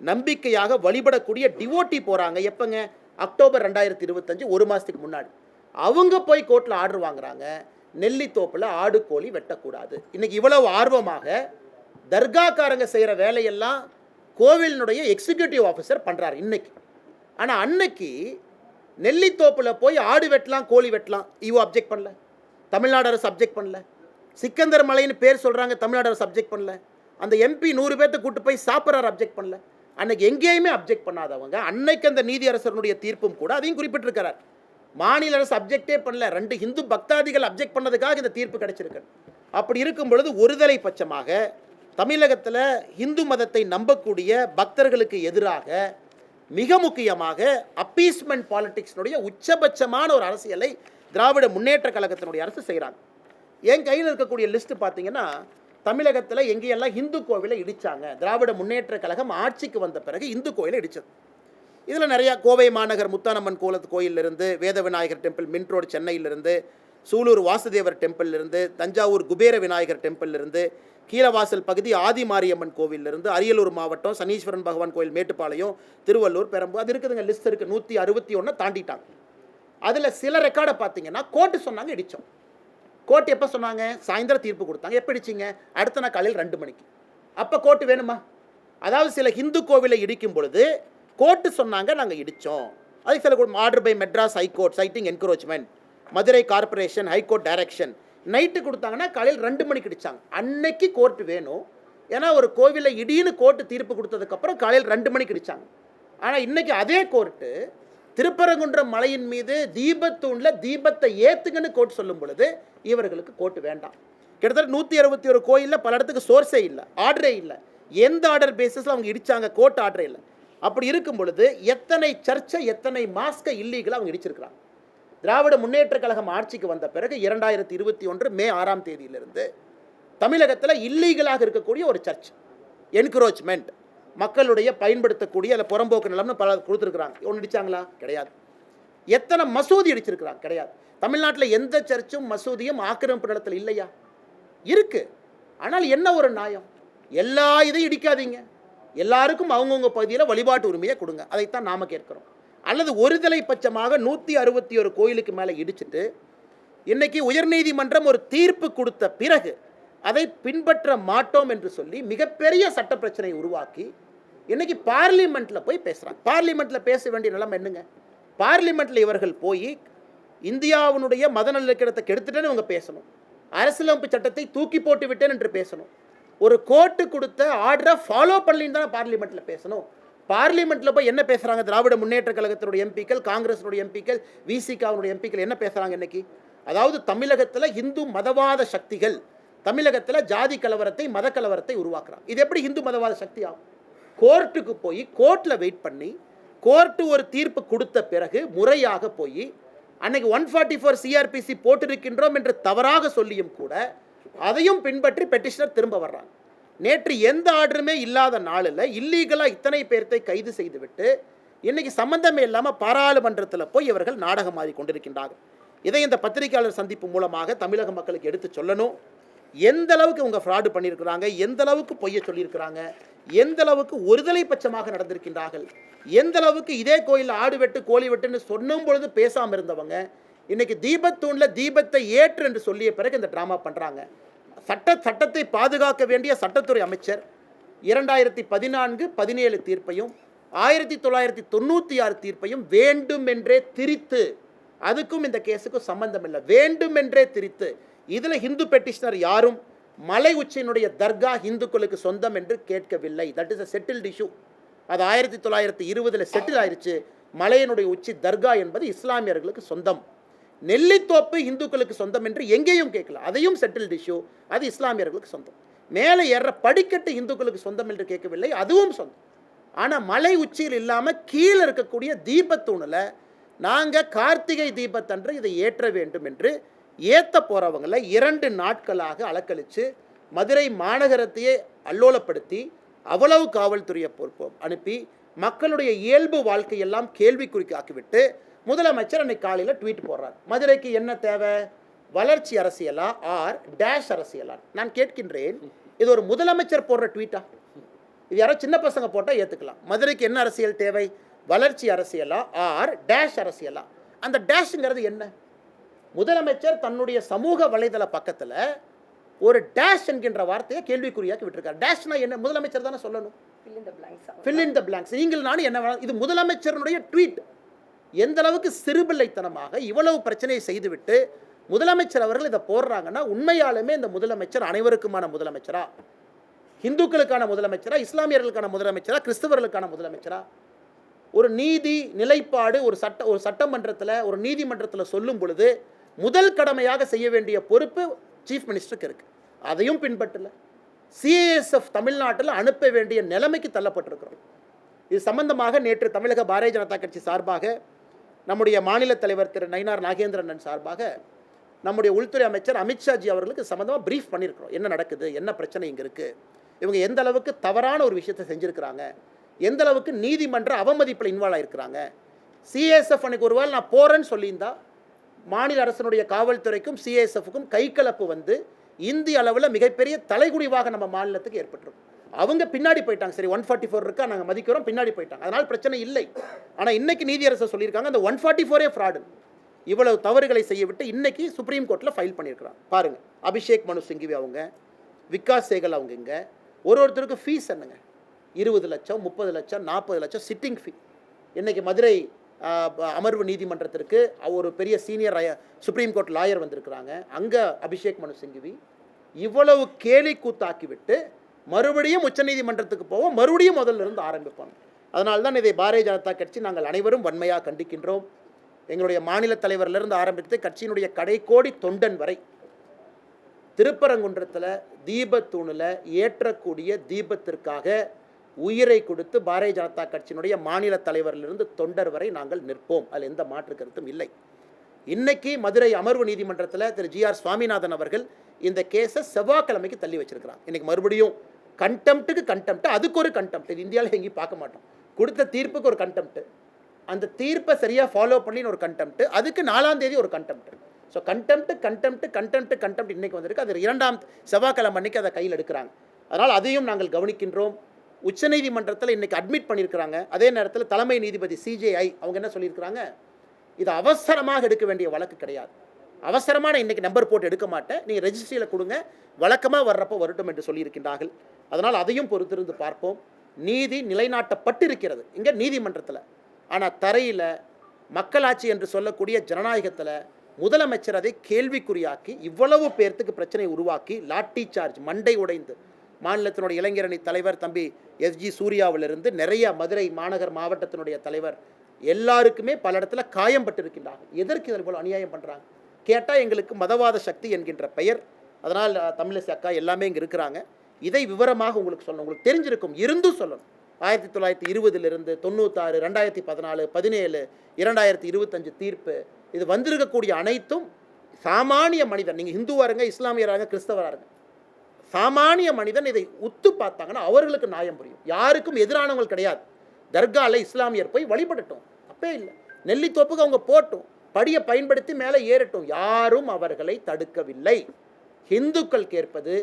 நம்பிக்கையாக வழிபடக்கூடிய டிவோட்டி போகிறாங்க. எப்போங்க? அக்டோபர் 2025, 1 மாதத்துக்கு முன்னாடி அவங்க போய் கோர்ட்டில் ஆர்டர் வாங்குறாங்க, நெல்லித்தோப்பில் ஆடு கோழி வெட்டக்கூடாது. இன்றைக்கி இவ்வளவு ஆர்வமாக தர்காக்காரங்க செய்கிற வேலையெல்லாம் கோவிலினுடைய எக்ஸிக்யூட்டிவ் ஆஃபீஸர் பண்ணுறாரு இன்னைக்கு. ஆனால் அன்னைக்கு நெல்லித்தோப்பில் போய் ஆடு வெட்டலாம் கோழி வெட்டலாம், இவோ அப்ஜெக்ட் பண்ணல, தமிழ்நாடு அரசு அப்ஜெக்ட் பண்ணல. சிக்கந்தர் மலைன்னு பேர் சொல்கிறாங்க, தமிழ்நாடு அரசு அப்ஜெக்ட் பண்ணல. அந்த எம்பி 100 பேர்த்த கூட்டு போய் சாப்பிட்றாரு, அப்ஜெக்ட் பண்ணல. அன்னைக்கு எங்கேயுமே அப்ஜெக்ட் பண்ணாதவங்க அன்னைக்கு அந்த நீதியரசருடைய தீர்ப்பும் கூட அதையும் குறிப்பிட்டிருக்கிறார். மாநில அரசு அப்ஜெக்டே பண்ணல, 2 இந்து பக்தாதிகள் அப்ஜெக்ட் பண்ணதுக்காக இந்த தீர்ப்பு கிடைச்சிருக்கு. அப்படி இருக்கும் பொழுது ஒருதலை பட்சமாக தமிழகத்தில் இந்து மதத்தை நம்பக்கூடிய பக்தர்களுக்கு எதிராக மிக முக்கியமாக அப்பீஸ்மெண்ட் பாலிடிக்ஸ்னுடைய உச்சபட்சமான ஒரு அரசியலை திராவிட முன்னேற்ற கழகத்தினுடைய அரசு செய்கிறாங்க. என் கையில் இருக்கக்கூடிய லிஸ்ட் பார்த்தீங்கன்னா, தமிழகத்தில் எங்கேயெல்லாம் இந்து கோவிலை இடித்தாங்க, திராவிட முன்னேற்ற கழகம் ஆட்சிக்கு வந்த பிறகு இந்து கோயிலை இடித்தது. இதில் நிறையா கோவை மாநகர் முத்தானம்மன் கோயிலிருந்து, வேத விநாயகர் டெம்பிள் மின்ட் ரோடு சென்னையிலிருந்து, சூலூர் வாசுதேவர் டெம்பிளிலிருந்து, தஞ்சாவூர் குபேர விநாயகர் டெம்பிளிலிருந்து, கீழவாசல் பகுதி ஆதிமாரியம்மன் கோவிலிருந்து, அரியலூர் மாவட்டம் சனீஸ்வரன் பகவான் கோயில் மேட்டுப்பாளையம், திருவள்ளூர், பெரம்பூர், அது இருக்குதுங்க, லிஸ்ட் இருக்குது. 161 தாண்டிட்டாங்க. அதில் சில ரெக்கார்டை பார்த்தீங்கன்னா கோர்ட்டு சொன்னாங்க இடித்தோம். கோர்ட்டு எப்போ சொன்னாங்க? சாயந்தரம் தீர்ப்பு கொடுத்தாங்க. எப்போ இடிச்சிங்க? அடுத்த நாள் காலையில் 2 மணிக்கு. அப்போ கோர்ட்டு வேணுமா? அதாவது சில இந்து கோவிலை இடிக்கும் பொழுது கோர்ட்டு சொன்னாங்க நாங்கள் இடித்தோம். அதுக்கு சில order by Madras high court citing encroachment, Madurai corporation high court direction, night கொடுத்தாங்கன்னா காலையில் 2 மணிக்கு இடித்தாங்க. அன்னைக்கு கோர்ட்டு வேணும். ஏன்னா ஒரு கோவிலை இடின்னு கோர்ட்டு தீர்ப்பு கொடுத்ததுக்கப்புறம் காலையில் 2 மணிக்கு இடித்தாங்க. ஆனால் இன்றைக்கி அதே கோர்ட்டு திருப்பரங்குன்றம் மலையின் மீது தீபத்தூண்ல தீபத்தை ஏத்துங்கன்னு கோட் சொல்லும் பொழுது இவர்களுக்கு கோட்டு வேண்டாம். கிட்டத்தட்ட 161 கோயிலில் பல இடத்துக்கு சோர்ஸே இல்லை, ஆர்டரே இல்லை. எந்த ஆர்டர் பேசிஸில் அவங்க இடிச்சாங்க, கோர்ட் ஆர்டரே இல்லை. அப்படி இருக்கும் பொழுது எத்தனை சர்ச்சை, எத்தனை மாஸ்கை இல்லீகலாக அவங்க இடிச்சிருக்கிறாங்க. திராவிட முன்னேற்ற கழகம் ஆட்சிக்கு வந்த பிறகு 2021 மே 6ஆம் தேதியிலிருந்து தமிழகத்தில் இல்லீகலாக இருக்கக்கூடிய ஒரு சர்ச், என்க்ரோச்மெண்ட், மக்களுடைய பயன்படுத்தக்கூடிய அதில் புறம்போக்கு நிலம்னு பல கொடுத்துருக்குறாங்க. ஒன்று இடிச்சாங்களா? கிடையாது. எத்தனை மசூதி இடிச்சிருக்கிறாங்க? கிடையாது. தமிழ்நாட்டில் எந்த சர்ச்சும் மசூதியும் ஆக்கிரமிப்பு நிலத்தில் இல்லையா? இருக்கு. ஆனால் என்ன ஒரு நியாயம்? எல்லா இதையும் இடிக்காதீங்க, எல்லாருக்கும் அவங்கவுங்க பகுதியில் வழிபாட்டு உரிமையை கொடுங்க, அதைத்தான் நாம கேட்கிறோம். அல்லது ஒருதலை பட்சமாக 161 கோயிலுக்கு மேலே இடிச்சிட்டு இன்னைக்கு உயர்நீதிமன்றம் ஒரு தீர்ப்பு கொடுத்த பிறகு அதை பின்பற்ற மாட்டோம் என்று சொல்லி மிகப்பெரிய சட்ட பிரச்சனையை உருவாக்கி இன்னைக்கு பார்லிமெண்ட்ல போய் பேசுறாங்க. பார்லிமெண்ட்ல பேச வேண்டிய நிலைமை என்னங்க? பார்லிமெண்ட்ல இவர்கள் போய் இந்தியாவினுடைய மத நல்லிணக்கத்தை கெடுத்துட்டேன்னு இவங்க பேசணும், அரசியலமைப்பு சட்டத்தை தூக்கி போட்டு விட்டேன் என்று பேசணும், ஒரு கோர்ட்டு கொடுத்த ஆர்டரை ஃபாலோ பண்ணலின்னு தானே பார்லிமெண்ட்ல பேசணும். பார்லிமெண்ட்ல போய் என்ன பேசுறாங்க? திராவிட முன்னேற்ற கழகத்தினுடைய எம்பிக்கள், காங்கிரஸினுடைய எம்பிக்கள், விசிகாவுடைய எம்பிக்கள் என்ன பேசுறாங்க இன்னைக்கு? அதாவது தமிழகத்தில் இந்து மதவாத சக்திகள் தமிழகத்தில் ஜாதி கலவரத்தை, மத கலவரத்தை உருவாக்குறாங்க. இது எப்படி இந்து மதவாத சக்தி ஆகும்? கோர்ட்டுக்கு போய் கோர்ட்டில் வெயிட் பண்ணி கோர்ட்டு ஒரு தீர்ப்பு கொடுத்த பிறகு முறையாக போய் அன்னைக்கு 144 சிஆர்பிசி போட்டிருக்கின்றோம் என்று தவறாக சொல்லியும் கூட அதையும் பின்பற்றி பெட்டிஷனர் திரும்ப வர்றாங்க. நேற்று எந்த ஆர்டருமே இல்லாத நாளில் இல்லீகலாக இத்தனை பேர்த்தை கைது செய்துவிட்டு இன்னைக்கு சம்பந்தமே இல்லாமல் பாராளுமன்றத்தில் போய் இவர்கள் நாடகம் ஆடி கொண்டிருக்கின்றார்கள். இதை இந்த பத்திரிகையாளர் சந்திப்பு மூலமாக தமிழக மக்களுக்கு எடுத்து சொல்லணும். எந்த அளவுக்கு இவங்க ஃப்ராடு பண்ணியிருக்கிறாங்க, எந்த அளவுக்கு பொய்ய சொல்லியிருக்கிறாங்க, எந்த அளவுக்கு ஒருதலை பட்சமாக நடந்திருக்கின்றார்கள், எந்த அளவுக்கு இதே கோயில் ஆடு வெட்டு கோழி வெட்டுன்னு சொன்னும் பொழுது பேசாமல் இருந்தவங்க இன்னைக்கு தீபத்தூணில் தீபத்தை ஏற்று என்று சொல்லிய பிறகு இந்த ட்ராமா பண்ணுறாங்க. சட்டத்தை பாதுகாக்க வேண்டிய சட்டத்துறை அமைச்சர் 2014-17 தீர்ப்பையும் 1996 தீர்ப்பையும் வேண்டுமென்றே திரித்து, அதுக்கும் இந்த கேஸுக்கும் சம்பந்தம் இல்லை, வேண்டுமென்றே திரித்து இதில் ஹிந்து பெட்டிஷனர் யாரும் மலை உச்சியினுடைய தர்கா இந்துக்களுக்கு சொந்தம் என்று கேட்கவில்லை. That is a settled issue. அது 1920 செட்டில் ஆயிடுச்சு. மலையினுடைய உச்சி தர்கா என்பது இஸ்லாமியர்களுக்கு சொந்தம், நெல்லித்தோப்பு இந்துக்களுக்கு சொந்தம் என்று எங்கேயும் கேட்கல, அதையும் செட்டில்டு இஷ்யூ. அது இஸ்லாமியர்களுக்கு சொந்தம். மேலே ஏற படிக்கட்டு இந்துக்களுக்கு சொந்தம் என்று கேட்கவில்லை, அதுவும் சொந்தம். ஆனால் மலை உச்சியில் இல்லாமல் கீழே இருக்கக்கூடிய தீபத்தூணில் நாங்கள் கார்த்திகை தீபத்தன்று இதை ஏற்ற வேண்டும் என்று ஏற்ற போகிறவங்களை 2 நாட்களாக அலக்கழித்து மதுரை மாநகரத்தையே அல்லோலப்படுத்தி அவ்வளவு காவல்துறையை அனுப்பி மக்களுடைய இயல்பு வாழ்க்கையெல்லாம் கேள்விக்குறிக்காக்கிவிட்டு முதலமைச்சர் அன்னைக்கு காலையில் ட்வீட் போடுறார். மதுரைக்கு என்ன தேவை? வளர்ச்சி அரசியலா ஆர் டேஷ் அரசியலா? நான் கேட்கின்றேன், இது ஒரு முதலமைச்சர் போடுற ட்வீட்டா? இது யாரோ சின்ன பசங்க போட்டால் ஏற்றுக்கலாம். மதுரைக்கு என்ன அரசியல் தேவை? வளர்ச்சி அரசியலா ஆர் டேஷ் அரசியலா? அந்த டேஷுங்கிறது என்ன? முதலமைச்சர் தன்னுடைய சமூக வலைதள பக்கத்தில் ஒரு டேஷ் என்கின்ற வார்த்தையை கேள்விக்குறியாக்கி விட்டுருக்கார். டேஷ்னா என்ன? முதலமைச்சர் தானே சொல்லணும். Fill in the blanks. நீங்கள் நானும் என்ன வேணாலும். இது முதலமைச்சருடைய ட்வீட். எந்த அளவுக்கு சிறுபிள்ளைத்தனமாக இவ்வளவு பிரச்சனையை செய்துவிட்டு முதலமைச்சர் அவர்கள் இதை போடுறாங்கன்னா உண்மையாலுமே இந்த முதலமைச்சர் அனைவருக்குமான முதலமைச்சரா, இந்துக்களுக்கான முதலமைச்சரா, இஸ்லாமியர்களுக்கான முதலமைச்சரா, கிறிஸ்தவர்களுக்கான முதலமைச்சரா? ஒரு நீதி நிலைப்பாடு ஒரு சட்டமன்றத்தில் ஒரு நீதிமன்றத்தில் சொல்லும் பொழுது முதல் கடமையாக செய்ய வேண்டிய பொறுப்பு சீஃப் மினிஸ்டருக்கு இருக்குது. அதையும் பின்பற்றல. சிஏஎஸ்எஃப் தமிழ்நாட்டில் அனுப்ப வேண்டிய நிலைமைக்கு தள்ளப்பட்டிருக்கிறோம். இது சம்பந்தமாக நேற்று தமிழக பாரதிய ஜனதா கட்சி சார்பாக நம்முடைய மாநில தலைவர் திரு நயினார் நாகேந்திரன் சார்பாக நம்முடைய உள்துறை அமைச்சர் அமித்ஷாஜி அவர்களுக்கு சம்பந்தமாக பிரீஃப் பண்ணியிருக்கிறோம். என்ன நடக்குது, என்ன பிரச்சனை இங்கே இருக்குது, இவங்க எந்த அளவுக்கு தவறான ஒரு விஷயத்தை செஞ்சுருக்கிறாங்க, எந்த அளவுக்கு நீதிமன்ற அவமதிப்பில் இன்வால்வ் ஆகிருக்கிறாங்க. சிஎஸ்எஃப் அன்னைக்கு ஒருவேளை நான் போகிறேன்னு சொல்லியிருந்தா மாநில அரசனுடைய காவல்துறைக்கும் சிஎஸ்எஃப்க்கும் கைகலப்பு வந்து இந்திய அளவில் மிகப்பெரிய தலைகுடிவாக நம்ம மாநிலத்துக்கு ஏற்பட்டிருக்கும். அவங்க பின்னாடி போயிட்டாங்க. சரி 144 இருக்கா, நாங்கள் மதிக்கிறோம், பின்னாடி போயிட்டாங்க, அதனால் பிரச்சனை இல்லை. ஆனால் இன்னைக்கு நீதியரசர் சொல்லியிருக்காங்க அந்த 144 ஃப்ராடு. இவ்வளவு தவறுகளை செய்ய விட்டு இன்னைக்கு சுப்ரீம் கோர்ட்டில் ஃபைல் பண்ணியிருக்கிறாங்க. பாருங்கள், அபிஷேக் மனு சிங்வி அவங்க, விகாஸ் சேகல் அவங்க, இங்கே ஒருத்தருக்கு ஃபீஸ் என்னங்க? 20 லட்சம், 30 லட்சம், 40 லட்சம் சிட்டிங் ஃபீ. இன்றைக்கி மதுரை அமர்வு நீதிமன்றத்திற்கு ஒரு பெரிய சீனியர் சுப்ரீம் கோர்ட் லாயர் வந்திருக்கிறாங்க. அங்கே அபிஷேக் மனு சிங்வி இவ்வளவு கேலி கூத்தாக்கிவிட்டு மறுபடியும் உச்சநீதிமன்றத்துக்கு போவோம், மறுபடியும் முதல்ல இருந்து ஆரம்பிப்பாங்க. அதனால்தான் இதை பாரதிய ஜனதா கட்சி நாங்கள் அனைவரும் வன்மையாக கண்டிக்கின்றோம். எங்களுடைய மாநில தலைவரிலிருந்து ஆரம்பித்து கட்சியினுடைய கடைக்கோடி தொண்டன் வரை திருப்பரங்குன்றத்தில் தீபத்தூணில் ஏற்றக்கூடிய தீபத்திற்காக உயிரை கொடுத்து பாரதிய ஜனதா கட்சியினுடைய மாநில தலைவரிலிருந்து தொண்டர் வரை நாங்கள் நிற்போம். அதில் எந்த மாற்று கருத்தும் இல்லை. இன்னைக்கு மதுரை அமர்வு நீதிமன்றத்தில் திரு ஜி.ஆர். சுவாமிநாதன் அவர்கள் இந்த கேஸை செவ்வாய்க்கிழமைக்கு தள்ளி வச்சிருக்கிறாங்க. இன்னைக்கு மறுபடியும் கண்டெம்ட்டுக்கு கண்டெம்ட், அதுக்கு ஒரு கண்டெம்ட். இது இந்தியாவில் எங்கேயும் பார்க்க மாட்டோம். கொடுத்த தீர்ப்புக்கு ஒரு கண்டெம்ட், அந்த தீர்ப்பை சரியாக ஃபாலோ பண்ணின்னு ஒரு கண்டெம்ட், அதுக்கு 4ஆம் தேதி ஒரு கண்டெம்ட். ஸோ கண்டெம்ட் இன்னைக்கு வந்திருக்கு. அது 2ஆம் செவ்வாய்க்கிழமை அன்னைக்கு அதை கையில் எடுக்கிறாங்க. அதனால் அதையும் நாங்கள் கவனிக்கின்றோம். உச்சநீதிமன்றத்தில் இன்னைக்கு அட்மிட் பண்ணியிருக்கிறாங்க. அதே நேரத்தில் தலைமை நீதிபதி சிஜேஐ அவங்க என்ன சொல்லியிருக்கிறாங்க, இது அவசரமாக எடுக்க வேண்டிய வழக்கு கிடையாது, அவசரமான இன்னைக்கு நம்பர் போட்டு எடுக்க மாட்டேன், நீங்கள் ரெஜிஸ்ட்ரியில் கொடுங்க, வழக்கமாக வர்றப்போ வரட்டும் என்று சொல்லியிருக்கின்றார்கள். அதனால் அதையும் பொறுத்திருந்து பார்ப்போம். நீதி நிலைநாட்டப்பட்டிருக்கிறது இங்கே நீதிமன்றத்தில். ஆனால் தரையில் மக்களாட்சி என்று சொல்லக்கூடிய ஜனநாயகத்தில் முதலமைச்சர் அதை கேள்விக்குறியாக்கி இவ்வளவு பேர்த்துக்கு பிரச்சனை உருவாக்கி லாட்டி சார்ஜ் மண்டை உடைந்து மாநிலத்தினுடைய இளைஞரணி தலைவர் தம்பி எஸ்ஜி சூர்யாவிலிருந்து நிறைய மதுரை மாநகர் மாவட்டத்தினுடைய தலைவர் எல்லாருக்குமே பல இடத்துல காயம்பட்டிருக்கின்றாங்க. எதற்கு இதில் போல அநியாயம் பண்ணுறாங்க கேட்டால் எங்களுக்கு மதவாத சக்தி என்கின்ற பெயர். அதனால் தமிழிசை அக்கா எல்லாமே இங்கே இருக்கிறாங்க. இதை விவரமாக உங்களுக்கு சொல்லணும், உங்களுக்கு தெரிஞ்சிருக்கும், இருந்தும் சொல்லணும். 1920 96, 2014, 17, 2025 தீர்ப்பு, இது வந்திருக்கக்கூடிய அனைத்தும் சாமானிய மனிதன், நீங்கள் ஹிந்துவாருங்க, இஸ்லாமியராங்க, கிறிஸ்தவராருங்க, சாமானிய மனிதன் இதை உத்து பார்த்தாங்கன்னா அவர்களுக்கு நியாயம் புரியும். யாருக்கும் எதிரானவங்க கிடையாது. தர்காவில் இஸ்லாமியர் போய் வழிபடட்டும், தப்பே இல்லை. நெல்லித்தோப்புக்கு அவங்க போட்டும், படியை பயன்படுத்தி மேலே ஏறட்டும், யாரும் அவர்களை தடுக்கவில்லை. ஹிந்துக்கள் கேட்பது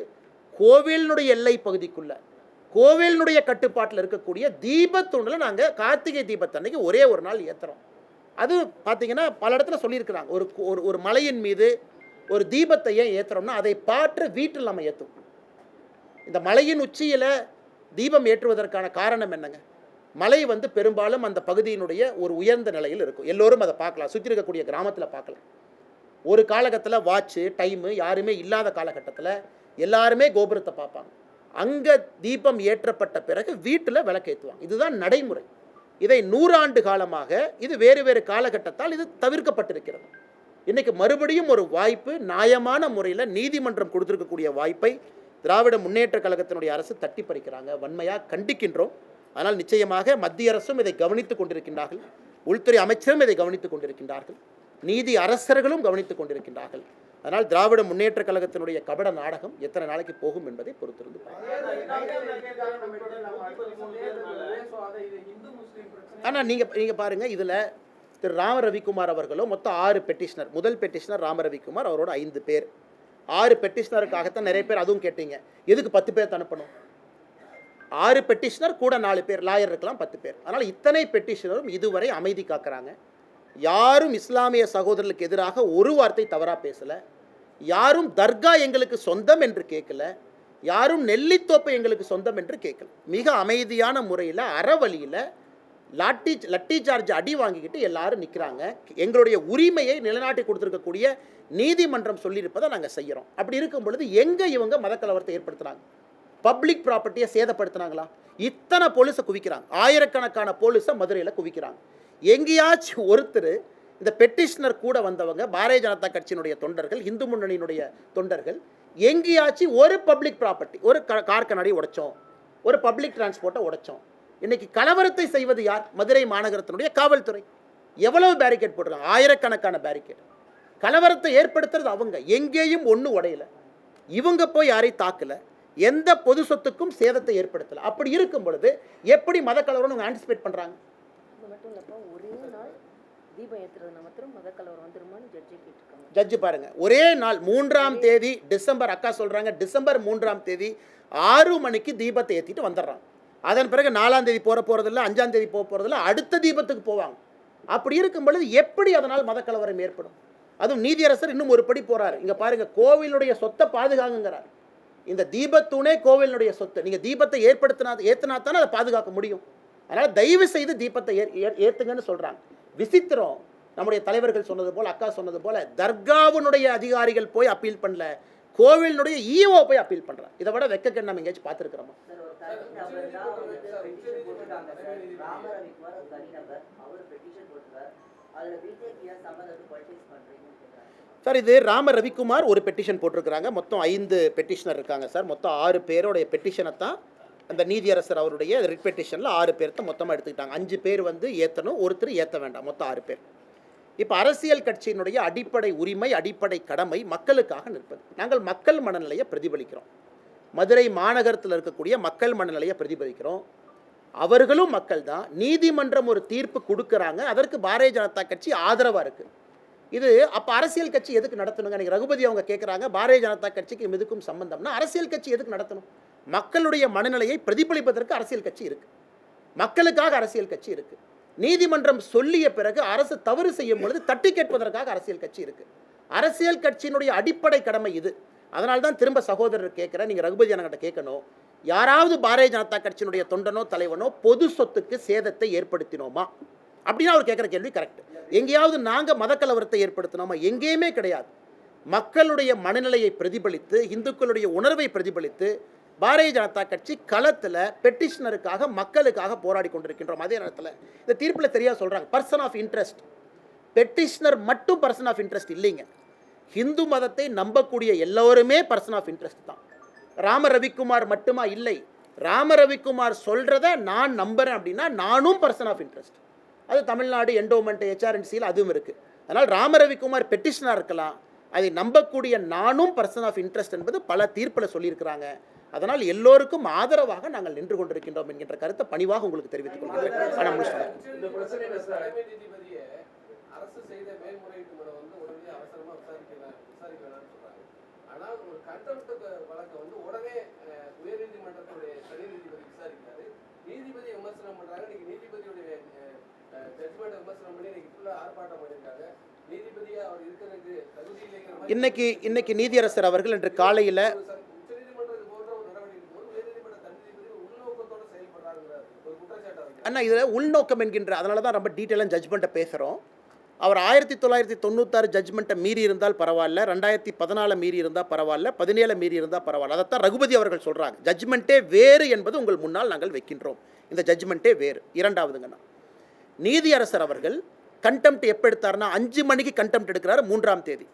கோவிலினுடைய எல்லை பகுதிக்குள்ள, கோவிலினுடைய கட்டுப்பாட்டில் இருக்கக்கூடிய தீபத்தூணில் நாங்கள் கார்த்திகை தீபத்தன்னைக்கு ஒரே ஒரு நாள் ஏற்றுறோம். அது பார்த்தீங்கன்னா பல இடத்துல சொல்லியிருக்கிறாங்க, ஒரு மலையின் மீது ஒரு தீபத்தை ஏன் ஏற்றுறோம்னா அதை பாற்று வீட்டில் நம்ம ஏற்றுவோம். இந்த மலையின் உச்சியில் தீபம் ஏற்றுவதற்கான காரணம் என்னங்க, மலை பெரும்பாலும் அந்த பகுதியினுடைய ஒரு உயர்ந்த நிலையில் இருக்கும். எல்லோரும் அதை பார்க்கலாம், சுற்றி இருக்கக்கூடிய கிராமத்தில் பார்க்கலாம். ஒரு காலகட்டத்தில் வாட்சு டைமு யாருமே இல்லாத காலகட்டத்தில் எல்லாருமே கோபுரத்தை பார்ப்பாங்க. அங்கே தீபம் ஏற்றப்பட்ட பிறகு வீட்டில் விளக்கேற்றுவாங்க. இதுதான் நடைமுறை. இதை 100 ஆண்டு காலமாக இது வேறு வேறு காலகட்டத்தால் இது தவிர்க்கப்பட்டிருக்கிறது. இன்றைக்கி மறுபடியும் ஒரு வாய்ப்பு, நியாயமான முறையில் நீதிமன்றம் கொடுத்துருக்கக்கூடிய வாய்ப்பை திராவிட முன்னேற்ற கழகத்தினுடைய அரசு தட்டி பறிக்கிறாங்க. வன்மையாக கண்டிக்கின்றோம். ஆனால் நிச்சயமாக மத்திய அரசும் இதை கவனித்துக் கொண்டிருக்கின்றார்கள், உள்துறை அமைச்சரும் இதை கவனித்துக் கொண்டிருக்கின்றார்கள், நீதி அரசர்களும் கவனித்துக் கொண்டிருக்கின்றார்கள். அதனால் திராவிட முன்னேற்ற கழகத்தினுடைய கபட நாடகம் எத்தனை நாளைக்கு போகும் என்பதை பொறுத்திருந்து. ஆனால் நீங்கள் பாருங்கள், இதில் திரு ராம ரவிக்குமார் அவர்களும் மொத்தம் 6 பெட்டிஷனர். முதல் பெட்டிஷனர் ராம ரவிக்குமார், அவரோட 5 பேர். 6 பெட்டிஷனருக்காகத்தான் நிறைய பேர் அதுவும் கேட்டீங்க, எதுக்கு 10 பேர் அனுப்பணும்? 6 பெட்டிஷனர் கூட 4 பேர், லாயர் இருக்கலாம் 10 பேர். அதனால் இத்தனை பெட்டிஷனரும் இதுவரை அமைதி காக்கிறாங்க. யாரும் இஸ்லாமிய சகோதரர்களுக்கு எதிராக ஒரு வார்த்தை தவறாக பேசலை, யாரும் தர்கா எங்களுக்கு சொந்தம் என்று கேட்கல, யாரும் நெல்லித்தோப்பை எங்களுக்கு சொந்தம் என்று கேட்கல. மிக அமைதியான முறையில் அறவழியில் லட்டி சார்ஜ் அடி வாங்கிக்கிட்டு எல்லாரும் நிற்கிறாங்க. எங்களுடைய உரிமையை நிலைநாட்டி கொடுத்துருக்கக்கூடிய நீதிமன்றம் சொல்லியிருப்பதை நாங்கள் செய்கிறோம். அப்படி இருக்கும் பொழுது எங்கே இவங்க மதக்கலவரத்தை ஏற்படுத்துகிறாங்க? பப்ளிக் ப்ராப்பர்ட்டியை சேதப்படுத்தினாங்களா? இத்தனை போலீஸை குவிக்கிறாங்க, ஆயிரக்கணக்கான போலீஸை மதுரையில் குவிக்கிறாங்க. எங்கேயாச்சும் ஒருத்தர் இந்த பெட்டிஷனர் கூட வந்தவங்க பாரதிய ஜனதா கட்சியினுடைய தொண்டர்கள், இந்து முன்னணியினுடைய தொண்டர்கள், எங்கேயாச்சும் ஒரு பப்ளிக் ப்ராப்பர்ட்டி, ஒரு கார் கண்ணாடி உடைச்சோம், ஒரு பப்ளிக் டிரான்ஸ்போர்ட்டை உடைச்சோம்? இன்னைக்கு கலவரத்தை செய்வது யார்? மதுரை மாநகரத்தினுடைய காவல்துறை. எவ்வளவு பேரிகேட் போடுறாங்க? ஆயிரக்கணக்கான பேரிகேட். கலவரத்தை ஏற்படுத்துறது அவங்க. எங்கேயும் ஒன்று உடையல, இவங்க போய் யாரையும் தாக்கல, எந்த பொது சொத்துக்கும் சேதத்தை ஏற்படுத்தலை. அப்படி இருக்கும் பொழுது எப்படி மத கலவரம் ஆன்டிசிபேட் பண்ணுறாங்க? ஜட்ஜு பாருங்க, ஒரே நாள் 3ஆம் தேதி டிசம்பர், அக்கா சொல்றாங்க டிசம்பர் 3ஆம் தேதி 6 மணிக்கு தீபத்தை ஏற்றிட்டு வந்துடுறாங்க. அதன் பிறகு 4ஆம் தேதி போகிறதில்ல, 5ஆம் தேதி போகிறதில்ல, அடுத்த தீபத்துக்கு போவாங்க. அப்படி இருக்கும் பொழுது எப்படி அதனால் மதக்கலவரம் ஏற்படும்? அதுவும் நீதியரசர் இன்னும் ஒரு படி போறாரு. இங்க பாருங்க, கோவிலுடைய சொத்தை பாதுகாங்கிறார். இந்த தீபத்தூணே கோவிலுடைய சொத்து. நீங்க தீபத்தை ஏற்றினா தானே அதை பாதுகாக்க முடியும். அதனால தயவு செய்து தீபத்தை ஏத்துங்கன்னு சொல்றாங்க. விசித்திரம், நம்முடைய தலைவர்கள் சொன்னது போல், அக்கா சொன்னது போல, தர்காவுடைய அதிகாரிகள் போய் அப்பீல் பண்ணல, கோவிலினுடைய ஈஓ போய் அப்பீல் பண்றாங்க. இதை விட வெக்கக்கெண்ணம் எங்கேயாச்சும் பார்த்துருக்கிறோமா? தனிநபர் தான் வந்துட்டு பெட்டிஷன் போட்டிருக்காங்க சார். ராமரவிக்குமார் ஒரு தனிநபர், அவர் பெட்டிஷன் போட்டிருக்கார். அதுல பிஜேபியா சம்மந்தப்பட்டு பாலிடிக்ஸ் பண்றீங்கன்னு கேட்குறாங்க சார். இது ராம ரவிக்குமார் ஒரு பெட்டிஷன் போட்டிருக்கிறாங்க. மொத்தம் 5 பெட்டிஷனர் இருக்காங்க சார். மொத்தம் 6 பேருடைய பெட்டிஷனை தான் அந்த நீதியரசர் அவருடைய ரிட் பெட்டிஷனில் 6 பேர் தான் மொத்தமாக எடுத்துக்கிட்டாங்க. 5 பேர் வந்து ஏற்றணும், ஒருத்தர் ஏற்ற வேண்டாம், மொத்தம் 6 பேர். இப்போ அரசியல் கட்சியினுடைய அடிப்படை உரிமை, அடிப்படை கடமை மக்களுக்காக நிற்பது. நாங்கள் மக்கள் மனநிலையை பிரதிபலிக்கிறோம். மதுரை மாநகரத்தில் இருக்கக்கூடிய மக்கள் மனநிலையை பிரதிபலிக்கிறோம். அவர்களும் மக்கள் தான். நீதிமன்றம் ஒரு தீர்ப்பு கொடுக்குறாங்க, அதற்கு பாரதிய ஜனதா கட்சி ஆதரவாக இருக்குது. இது அப்போ அரசியல் கட்சி எதுக்கு நடத்தணுங்க? எனக்கு ரகுபதி அவங்க கேட்குறாங்க, பாரதிய ஜனதா கட்சிக்கு இதுக்கும் சம்பந்தம்னா அரசியல் கட்சி எதுக்கு நடத்தணும்? மக்களுடைய மனநிலையை பிரதிபலிப்பதற்கு அரசியல் கட்சி இருக்குது. மக்களுக்காக அரசியல் கட்சி இருக்குது. நீதிமன்றம் சொல்லிய பிறகு அரசு தவறு செய்யும் பொழுது தட்டி கேட்பதற்காக அரசியல் கட்சி இருக்குது. அரசியல் கட்சியினுடைய அடிப்படை கடமை இது. அதனால தான் திரும்ப சகோதரர் கேட்குறேன், நீங்கள் ரகுபதி அண்ணங்கிட்ட கேட்கணும், யாராவது பாரதிய ஜனதா கட்சியினுடைய தொண்டனோ தலைவனோ பொது சொத்துக்கு சேதத்தை ஏற்படுத்தினோமா அப்படின்னு அவர் கேட்குற கேள்வி கரெக்ட். எங்கேயாவது நாங்கள் மதக்கலவரத்தை ஏற்படுத்தினோமா? எங்கேயுமே கிடையாது. மக்களுடைய மனநிலையை பிரதிபலித்து, இந்துக்களுடைய உணர்வை பிரதிபலித்து பாரதிய ஜனதா கட்சி களத்தில் பெட்டிஷனருக்காக மக்களுக்காக போராடி கொண்டிருக்கின்றோம். அதே நேரத்தில் இந்த தீர்ப்பில் தெரியாது சொல்கிறாங்க, பர்சன் ஆஃப் இன்ட்ரெஸ்ட். பெட்டிஷனர் மட்டும் பர்சன் ஆஃப் இன்ட்ரெஸ்ட் இல்லைங்க. ஹிந்து மதத்தை நம்பக்கூடிய எல்லோருமே பர்சன் ஆஃப் இன்ட்ரெஸ்ட் தான். ராம ரவிக்குமார் மட்டுமா? இல்லை. ராம ரவிக்குமார் சொல்கிறத நான் நம்புகிறேன் அப்படின்னா நானும் பர்சன் ஆஃப் இன்ட்ரெஸ்ட். அது தமிழ்நாடு என்டோமெண்ட் HRNCயில் அதுவும் இருக்குது. அதனால் ராம ரவிக்குமார் பெட்டிஷனாக இருக்கலாம், அதை நம்பக்கூடிய நானும் பர்சன் ஆஃப் இன்ட்ரெஸ்ட் என்பது பல தீர்ப்பில் சொல்லியிருக்கிறாங்க. அதனால் எல்லோருக்கும் ஆதரவாக நாங்கள் நின்று கொண்டிருக்கின்றோம் என்கின்ற கருத்தை பணிவாக உங்களுக்கு தெரிவித்துக் கொள்கிறேன். இன்னைக்கு நீதியரசர் அவர்கள் இன்று காலையில் அண்ணா இதில் உள்நோக்கம் என்கின்ற, அதனால தான் ரொம்ப டீட்டெயிலாக ஜட்ஜ்மெண்ட்டை பேசுகிறோம். அவர் 1996 ஜட்ஜ்மெண்ட்டை மீறி இருந்தால் பரவாயில்ல, 2014 மீறி இருந்தால் பரவாயில்ல, 17 மீறி இருந்தால் பரவாயில்ல. அதைத்தான் ரகுபதி அவர்கள் சொல்கிறாங்க. ஜட்ஜ்மெண்ட்டே வேறு என்பது உங்கள் முன்னால் நாங்கள் வைக்கின்றோம். இந்த ஜட்ஜ்மெண்ட்டே வேறு. இரண்டாவதுங்கண்ணா, நீதியரசர் அவர்கள் கண்டெம்ட் எப்போ எடுத்தார்னா 5 மணிக்கு கண்டெம்ட் எடுக்கிறாரு 3ஆம் தேதி.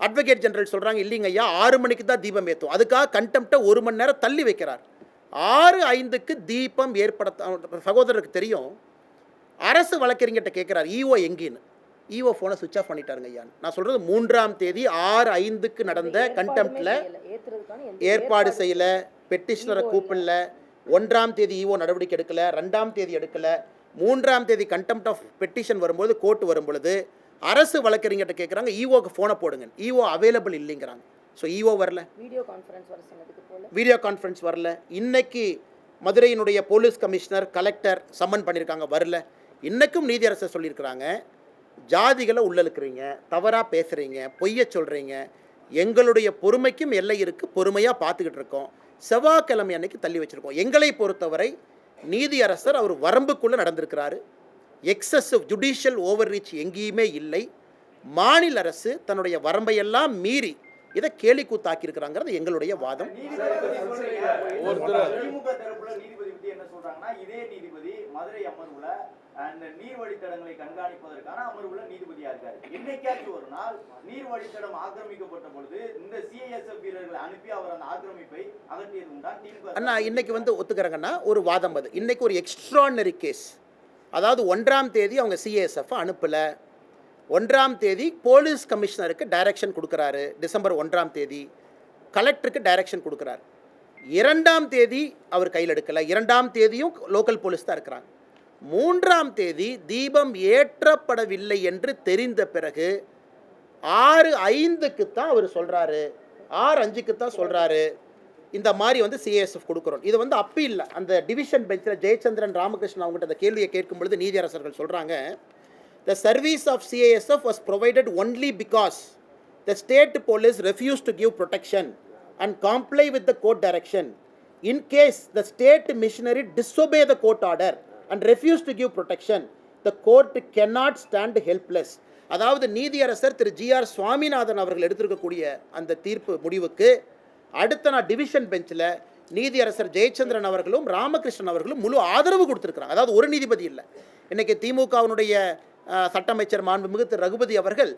அட்வொகேட் ஜெனரல் சொல்கிறாங்க, இல்லைங்க ஐயா 6 மணிக்கு தான் தீபம் ஏற்றும். அதுக்காக கண்டெம்ட்டை 1 மணி நேரம் தள்ளி வைக்கிறார். 6:05க்கு தீபம் ஏற்படுத்த சகோதரருக்கு தெரியும். அரசு வழக்கறிஞர்கிட்ட கேட்குறாரு, ஈஓ எங்கேன்னு. ஈஓ ஃபோனை சுவிட்ச் ஆஃப் பண்ணிட்டாருங்க ஐயான்னு. நான் சொல்கிறது 3ஆம் தேதி 6:05க்கு நடந்த கண்டெம்ட்டில் ஏற்பாடு செய்யலை, பெட்டிஷனரை கூப்பிடல, 1ஆம் தேதி ஈஓ நடவடிக்கை எடுக்கலை, 2ஆம் தேதி எடுக்கலை, 3ஆம் தேதி கண்டெம்ட் ஆஃப் பெட்டிஷன் வரும்போது கோர்ட் வரும்பொழுது அரசு வழக்கறிஞர்கிட்ட கேட்குறாங்க, ஈஓக்கு ஃபோனை போடுங்க. ஈஓ அவைலபிள் இல்லைங்கிறாங்க. ஸோ ஈஓ வரல, வீடியோ கான்ஃபரன்ஸ் வரல. இன்னைக்கு மதுரையினுடைய போலீஸ் கமிஷனர் கலெக்டர் சம்மன் பண்ணியிருக்காங்க, வரல. இன்னைக்கும் நீதியரசர் சொல்லியிருக்கிறாங்க, ஜாதிகளை உள்ளழுக்கிறீங்க, தவறாக பேசுகிறீங்க, பொய்ய சொல்கிறீங்க, எங்களுடைய பொறுமைக்கும் எல்லை இருக்குது, பொறுமையாக பார்த்துக்கிட்டு இருக்கோம், செவ்வாய்க்கிழமை அன்னைக்கு தள்ளி வச்சுருக்கோம். எங்களை பொறுத்தவரை நீதியரசர் அவர் வரம்புக்குள்ளே நடந்திருக்கிறாரு. எக்ஸசிவ் ஜுடிஷியல் ஓவர் ரீச் எங்கேயுமே இல்லை. மாநில அரசு தன்னுடைய வரம்பையெல்லாம் மீறி இதை கேலி கூத்தாக்கியிருக்கிறாங்கிறது எங்களுடைய வாதம். மதுரை அமர்வுல அந்த நீர்வழித்தடங்களை கண்காணிப்பதற்கான அமர்வுல நீதிபதியா இருக்காரு. என்னைக்காச்சும் ஒரு நாள் நீர்வழித்தடம் ஆக்கிரமிக்கப்பட்ட பொழுது இந்த சிஐஎஸ்எஃப் வீரர்களை அனுப்பி அவர் அந்த ஆக்கிரமிப்பை அகற்றியது உண்டா? அண்ணா இன்னைக்கு ஒத்துக்கிறேங்கன்னா ஒரு வாதம் அது. இன்னைக்கு ஒரு எக்ஸ்ட்ரானரி கேஸ். அதாவது 1ஆம் தேதி அவங்க சிஐஎஸ்எஃப் அனுப்பலை, 1ஆம் தேதி போலீஸ் கமிஷனருக்கு டைரக்ஷன் கொடுக்குறாரு, டிசம்பர் 1ஆம் தேதி கலெக்டருக்கு டைரக்ஷன் கொடுக்குறாரு. 2ஆம் தேதி அவர் கையில் எடுக்கலை, 2ஆம் தேதியும் லோக்கல் போலீஸ் தான் இருக்கிறாங்க. 3ஆம் தேதி தீபம் ஏற்றப்படவில்லை என்று தெரிந்த பிறகு 6:05க்கு தான் அவர் சொல்கிறாரு, 6:05க்கு தான் சொல்கிறாரு இந்த மாதிரி சிஏஎஸ்எஃப் கொடுக்குறோம். இது அப்பி இல்லை. அந்த டிவிஷன் பெஞ்சில் ஜெயச்சந்திரன் ராமகிருஷ்ணன் அவங்ககிட்ட அந்த கேள்வியை கேட்கும் பொழுது நீதியரசர்கள் சொல்கிறாங்க, the service of CISF was provided only because the state police refused to give protection and comply with the court direction. In case the state missionary disobey the court order and refuse to give protection, the court cannot stand helpless. அதாவது நீதியரசர் திரு GR Swaminathan அவர்கள் எடுத்திருக்கக்கூடிய அந்த தீர்ப்பு முடிவுக்கு அடுத்த நான் division பெஞ்சில் நீதியரசர் ஜெயச்சந்திரன் அவர்களும் ராமகிருஷ்ணன் அவர்களும் முழு ஆதரவு கொடுத்துருக்குறாங்க. அதாவது ஒரு நீதிபதி இல்லை. இன்றைக்கி திமுகவினுடைய சட்ட அமைச்சர் மாண்புமிகு திரு ரகுபதி அவர்கள்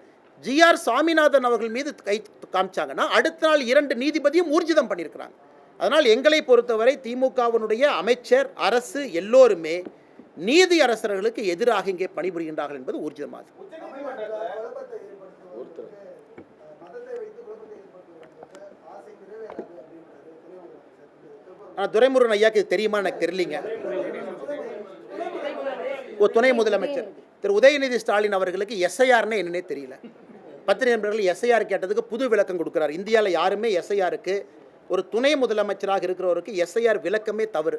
ஜிஆர் சாமிநாதன் அவர்கள் மீது கை காமிச்சாங்கன்னா அடுத்த நாள் 2 நீதிபதியும் ஊர்ஜிதம் பண்ணியிருக்கிறாங்க. அதனால் எங்களை பொறுத்தவரை திமுகவினுடைய அமைச்சர், அரசு எல்லோருமே நீதி அரசர்களுக்கு எதிராக இங்கே பணிபுரிகின்றார்கள் என்பது ஊர்ஜிதமாகும். துரைமுருகன் ஐயாக்கு இது தெரியுமா எனக்கு தெரியலிங்க. துணை முதலமைச்சர் திரு உதயநிதி ஸ்டாலின் அவர்களுக்கு எஸ்ஐஆர்னே என்னன்னே தெரியல. பத்திரிகை நண்பர்கள் எஸ்ஐஆர் கேட்டதுக்கு புது விளக்கம் கொடுக்குறார். இந்தியாவில் யாருமே எஸ்ஐஆருக்கு ஒரு துணை முதலமைச்சராக இருக்கிறவருக்கு எஸ்ஐஆர் விளக்கமே தவறு.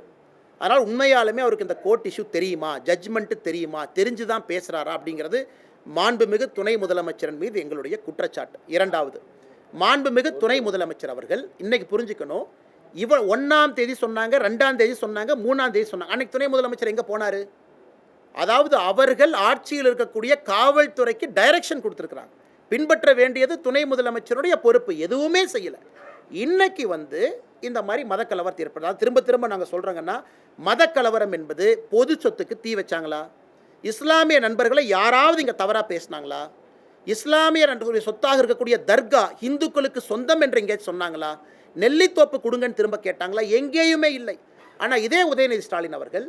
அதனால் உண்மையாலுமே அவருக்கு இந்த கோர்ட் இஷ்யூ தெரியுமா, ஜட்ஜ்மெண்ட்டு தெரியுமா, தெரிஞ்சு தான் பேசுகிறாரா அப்படிங்கிறது மாண்புமிகு துணை முதலமைச்சரின் மீது எங்களுடைய குற்றச்சாட்டு. இரண்டாவது, மாண்புமிகு துணை முதலமைச்சர் அவர்கள் இன்னைக்கு புரிஞ்சுக்கணும். 1ஆம் தேதி சொன்னாங்க, 2ஆம் தேதி சொன்னாங்க, 3ஆம் தேதி சொன்னாங்க. அன்னைக்கு துணை முதலமைச்சர் எங்கே போனார்? அதாவது அவர்கள் ஆட்சியில் இருக்கக்கூடிய காவல்துறைக்கு டைரக்ஷன் கொடுத்துருக்குறாங்க. பின்பற்ற வேண்டியது துணை முதலமைச்சருடைய பொறுப்பு. எதுவுமே செய்யலை. இன்னைக்கு இந்த மாதிரி மதக்கலவரத்தை ஏற்படுது. திரும்ப திரும்ப நாங்கள் சொல்கிறோங்கன்னா, மதக்கலவரம் என்பது பொது சொத்துக்கு தீ வச்சாங்களா? இஸ்லாமிய நண்பர்களை யாராவது இங்கே தவறாக பேசினாங்களா? இஸ்லாமிய நண்பர்களுடைய சொத்தாக இருக்கக்கூடிய தர்கா இந்துக்களுக்கு சொந்தம் என்று எங்கேயாச்சும் சொன்னாங்களா? நெல்லித்தோப்பு கொடுங்கன்னு திரும்ப கேட்டாங்களா? எங்கேயுமே இல்லை. ஆனால் இதே உதயநிதி ஸ்டாலின் அவர்கள்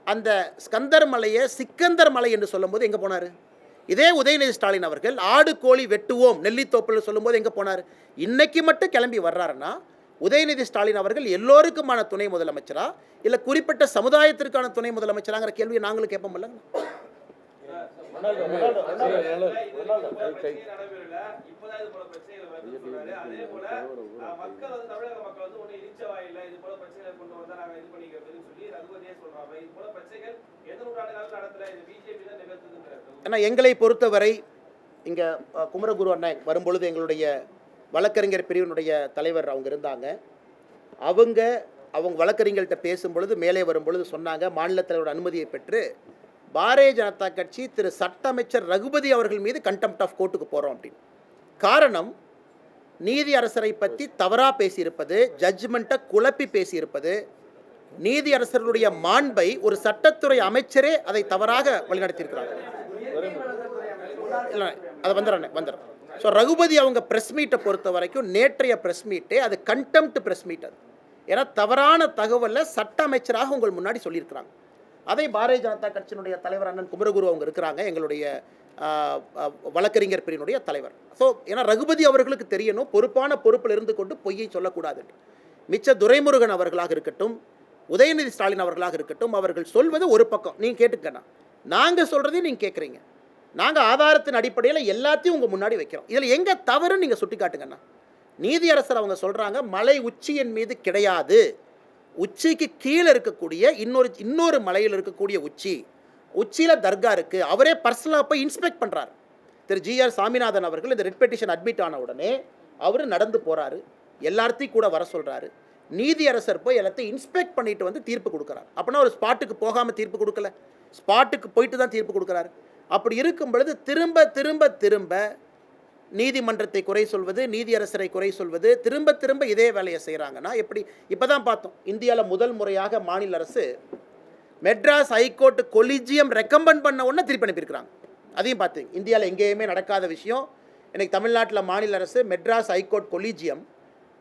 அந்த ஸ்கந்தர் மலையை சிக்கந்தர் மலை என்று சொல்லும்போது எங்கே போனார்? இதே உதயநிதி ஸ்டாலின் அவர்கள் ஆடு கோழி வெட்டுவோம் நெல்லித்தோப்பில் சொல்லும்போது எங்கே போனார்? இன்னைக்கு மட்டும் கிளம்பி வர்றாருன்னா உதயநிதி ஸ்டாலின் அவர்கள் எல்லோருக்குமான துணை முதலமைச்சரா இல்லை குறிப்பிட்ட சமுதாயத்திற்கான துணை முதலமைச்சராங்கிற கேள்வியை நாங்களும் கேட்போம்ல. ஆனால் எங்களை பொறுத்தவரை இங்கே குமரகுரு அண்ணன் வரும்பொழுது எங்களுடைய வழக்கறிஞர் பிரிவினுடைய தலைவர் அவங்க இருந்தாங்க. அவங்க வழக்கறிஞர்கள்ட்ட பேசும்பொழுது மேலே வரும்பொழுது சொன்னாங்க, மாநில தலைவரோட அனுமதியை பெற்று பாரதிய ஜனதா கட்சி திரு சட்ட அமைச்சர் ரகுபதி அவர்கள் மீது கண்டெம்ட் ஆஃப் கோர்ட்டுக்கு போகிறோம் அப்படின்னு. காரணம், நீதி அரசரை பற்றி தவறாக பேசியிருப்பது, ஜட்ஜ்மெண்ட்டை குழப்பி பேசியிருப்பது, நீதி அரசர்களுடைய மாண்பை ஒரு சட்டத்துறை அமைச்சரே அதை தவறாக வழிநடத்தியிருக்கிறாங்க. இல்லை, அதை வந்துடுறேன். ஸோ ரகுபதி அவங்க ப்ரெஸ் மீட்டை பொறுத்த வரைக்கும் நேற்றைய ப்ரெஸ் மீட்டே அது கண்டெம்ட் ப்ரெஸ் மீட். அது ஏன்னா தவறான தகவலை சட்ட அமைச்சராக உங்கள் முன்னாடி சொல்லியிருக்கிறாங்க. அதை பாரதிய ஜனதா கட்சியினுடைய தலைவர் அண்ணன் குமரகுரு அவங்க இருக்கிறாங்க, எங்களுடைய வழக்கறிஞர் பிரிவினுடைய தலைவர். ஸோ ஏன்னா ரகுபதி அவர்களுக்கு தெரியணும், பொறுப்பில் இருந்து கொண்டு பொய்யை சொல்லக்கூடாது. மிச்ச துரைமுருகன் அவர்களாக இருக்கட்டும், உதயநிதி ஸ்டாலின் அவர்களாக இருக்கட்டும், அவர்கள் சொல்வது ஒரு பக்கம். நீங்கள் கேட்டுக்கண்ணா, நாங்கள் சொல்கிறதையும் நீங்கள் கேட்குறீங்க. நாங்கள் ஆதாரத்தின் அடிப்படையில் எல்லாத்தையும் உங்கள் முன்னாடி வைக்கிறோம். இதில் எங்கே தவறுன்னு நீங்கள் சுட்டி காட்டுங்கண்ணா. நீதியரசர் அவங்க சொல்கிறாங்க, மலை உச்சியின் மீது கிடையாது, உச்சிக்கு கீழே இருக்கக்கூடிய இன்னொரு மலையில் இருக்கக்கூடிய உச்சியில் தர்கா இருக்குது. அவரே பர்சனலாக போய் இன்ஸ்பெக்ட் பண்ணுறாரு. திரு ஜிஆர் சாமிநாதன் அவர்கள் இந்த ரிட் பெட்டிஷன் அட்மிட் ஆன உடனே அவர் நடந்து போகிறாரு, எல்லாத்தையும் கூட வர சொல்கிறாரு. நீதியரசர் போய் எல்லாத்தையும் இன்ஸ்பெக்ட் பண்ணிட்டு தீர்ப்பு கொடுக்குறாரு. அப்படின்னா ஒரு ஸ்பாட்டுக்கு போகாமல் தீர்ப்பு கொடுக்கல, ஸ்பாட்டுக்கு போயிட்டு தான் தீர்ப்பு கொடுக்குறாரு. அப்படி இருக்கும் பொழுது திரும்ப திரும்ப திரும்ப நீதிமன்றத்தை குறை சொல்வது, நீதியரசரை குறை சொல்வது, திரும்ப திரும்ப இதே வேலையை செய்கிறாங்கன்னா எப்படி? இப்போ தான் பார்த்தோம், இந்தியாவில் முதல் முறையாக மாநில அரசு மெட்ராஸ் ஹைகோர்ட் கொலிஜியம் ரெக்கமெண்ட் பண்ண உடனே திருப்பி அனுப்பியிருக்கிறாங்க. அதையும் பார்த்தீங்க, இந்தியாவில் எங்கேயுமே நடக்காத விஷயம். இன்றைக்கி தமிழ்நாட்டில் மாநில அரசு Madras high court collegium,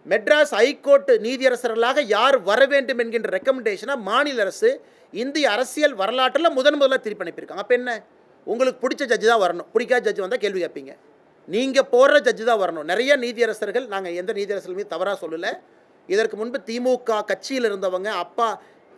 Madras high court நீதியரசர்களாக யார் வர வேண்டும் என்கின்ற ரெக்கமெண்டேஷனை மாநில அரசு இந்திய அரசியல் வரலாற்றில் முதல்ல திருப்பி அனுப்பியிருக்காங்க. அப்போ என்ன, உங்களுக்கு பிடிச்ச ஜட்ஜு தான் வரணும், பிடிக்காத ஜட்ஜு வந்தால் கேள்வி கேட்பீங்க. நீங்கள் போடுற ஜட்ஜு தான் வரணும். நிறைய நீதியரசர்கள், நாங்கள் எந்த நீதியரசர்கள் மீது தவறாக சொல்லலை, இதற்கு முன்பு திமுக கட்சியில் இருந்தவங்க அப்பா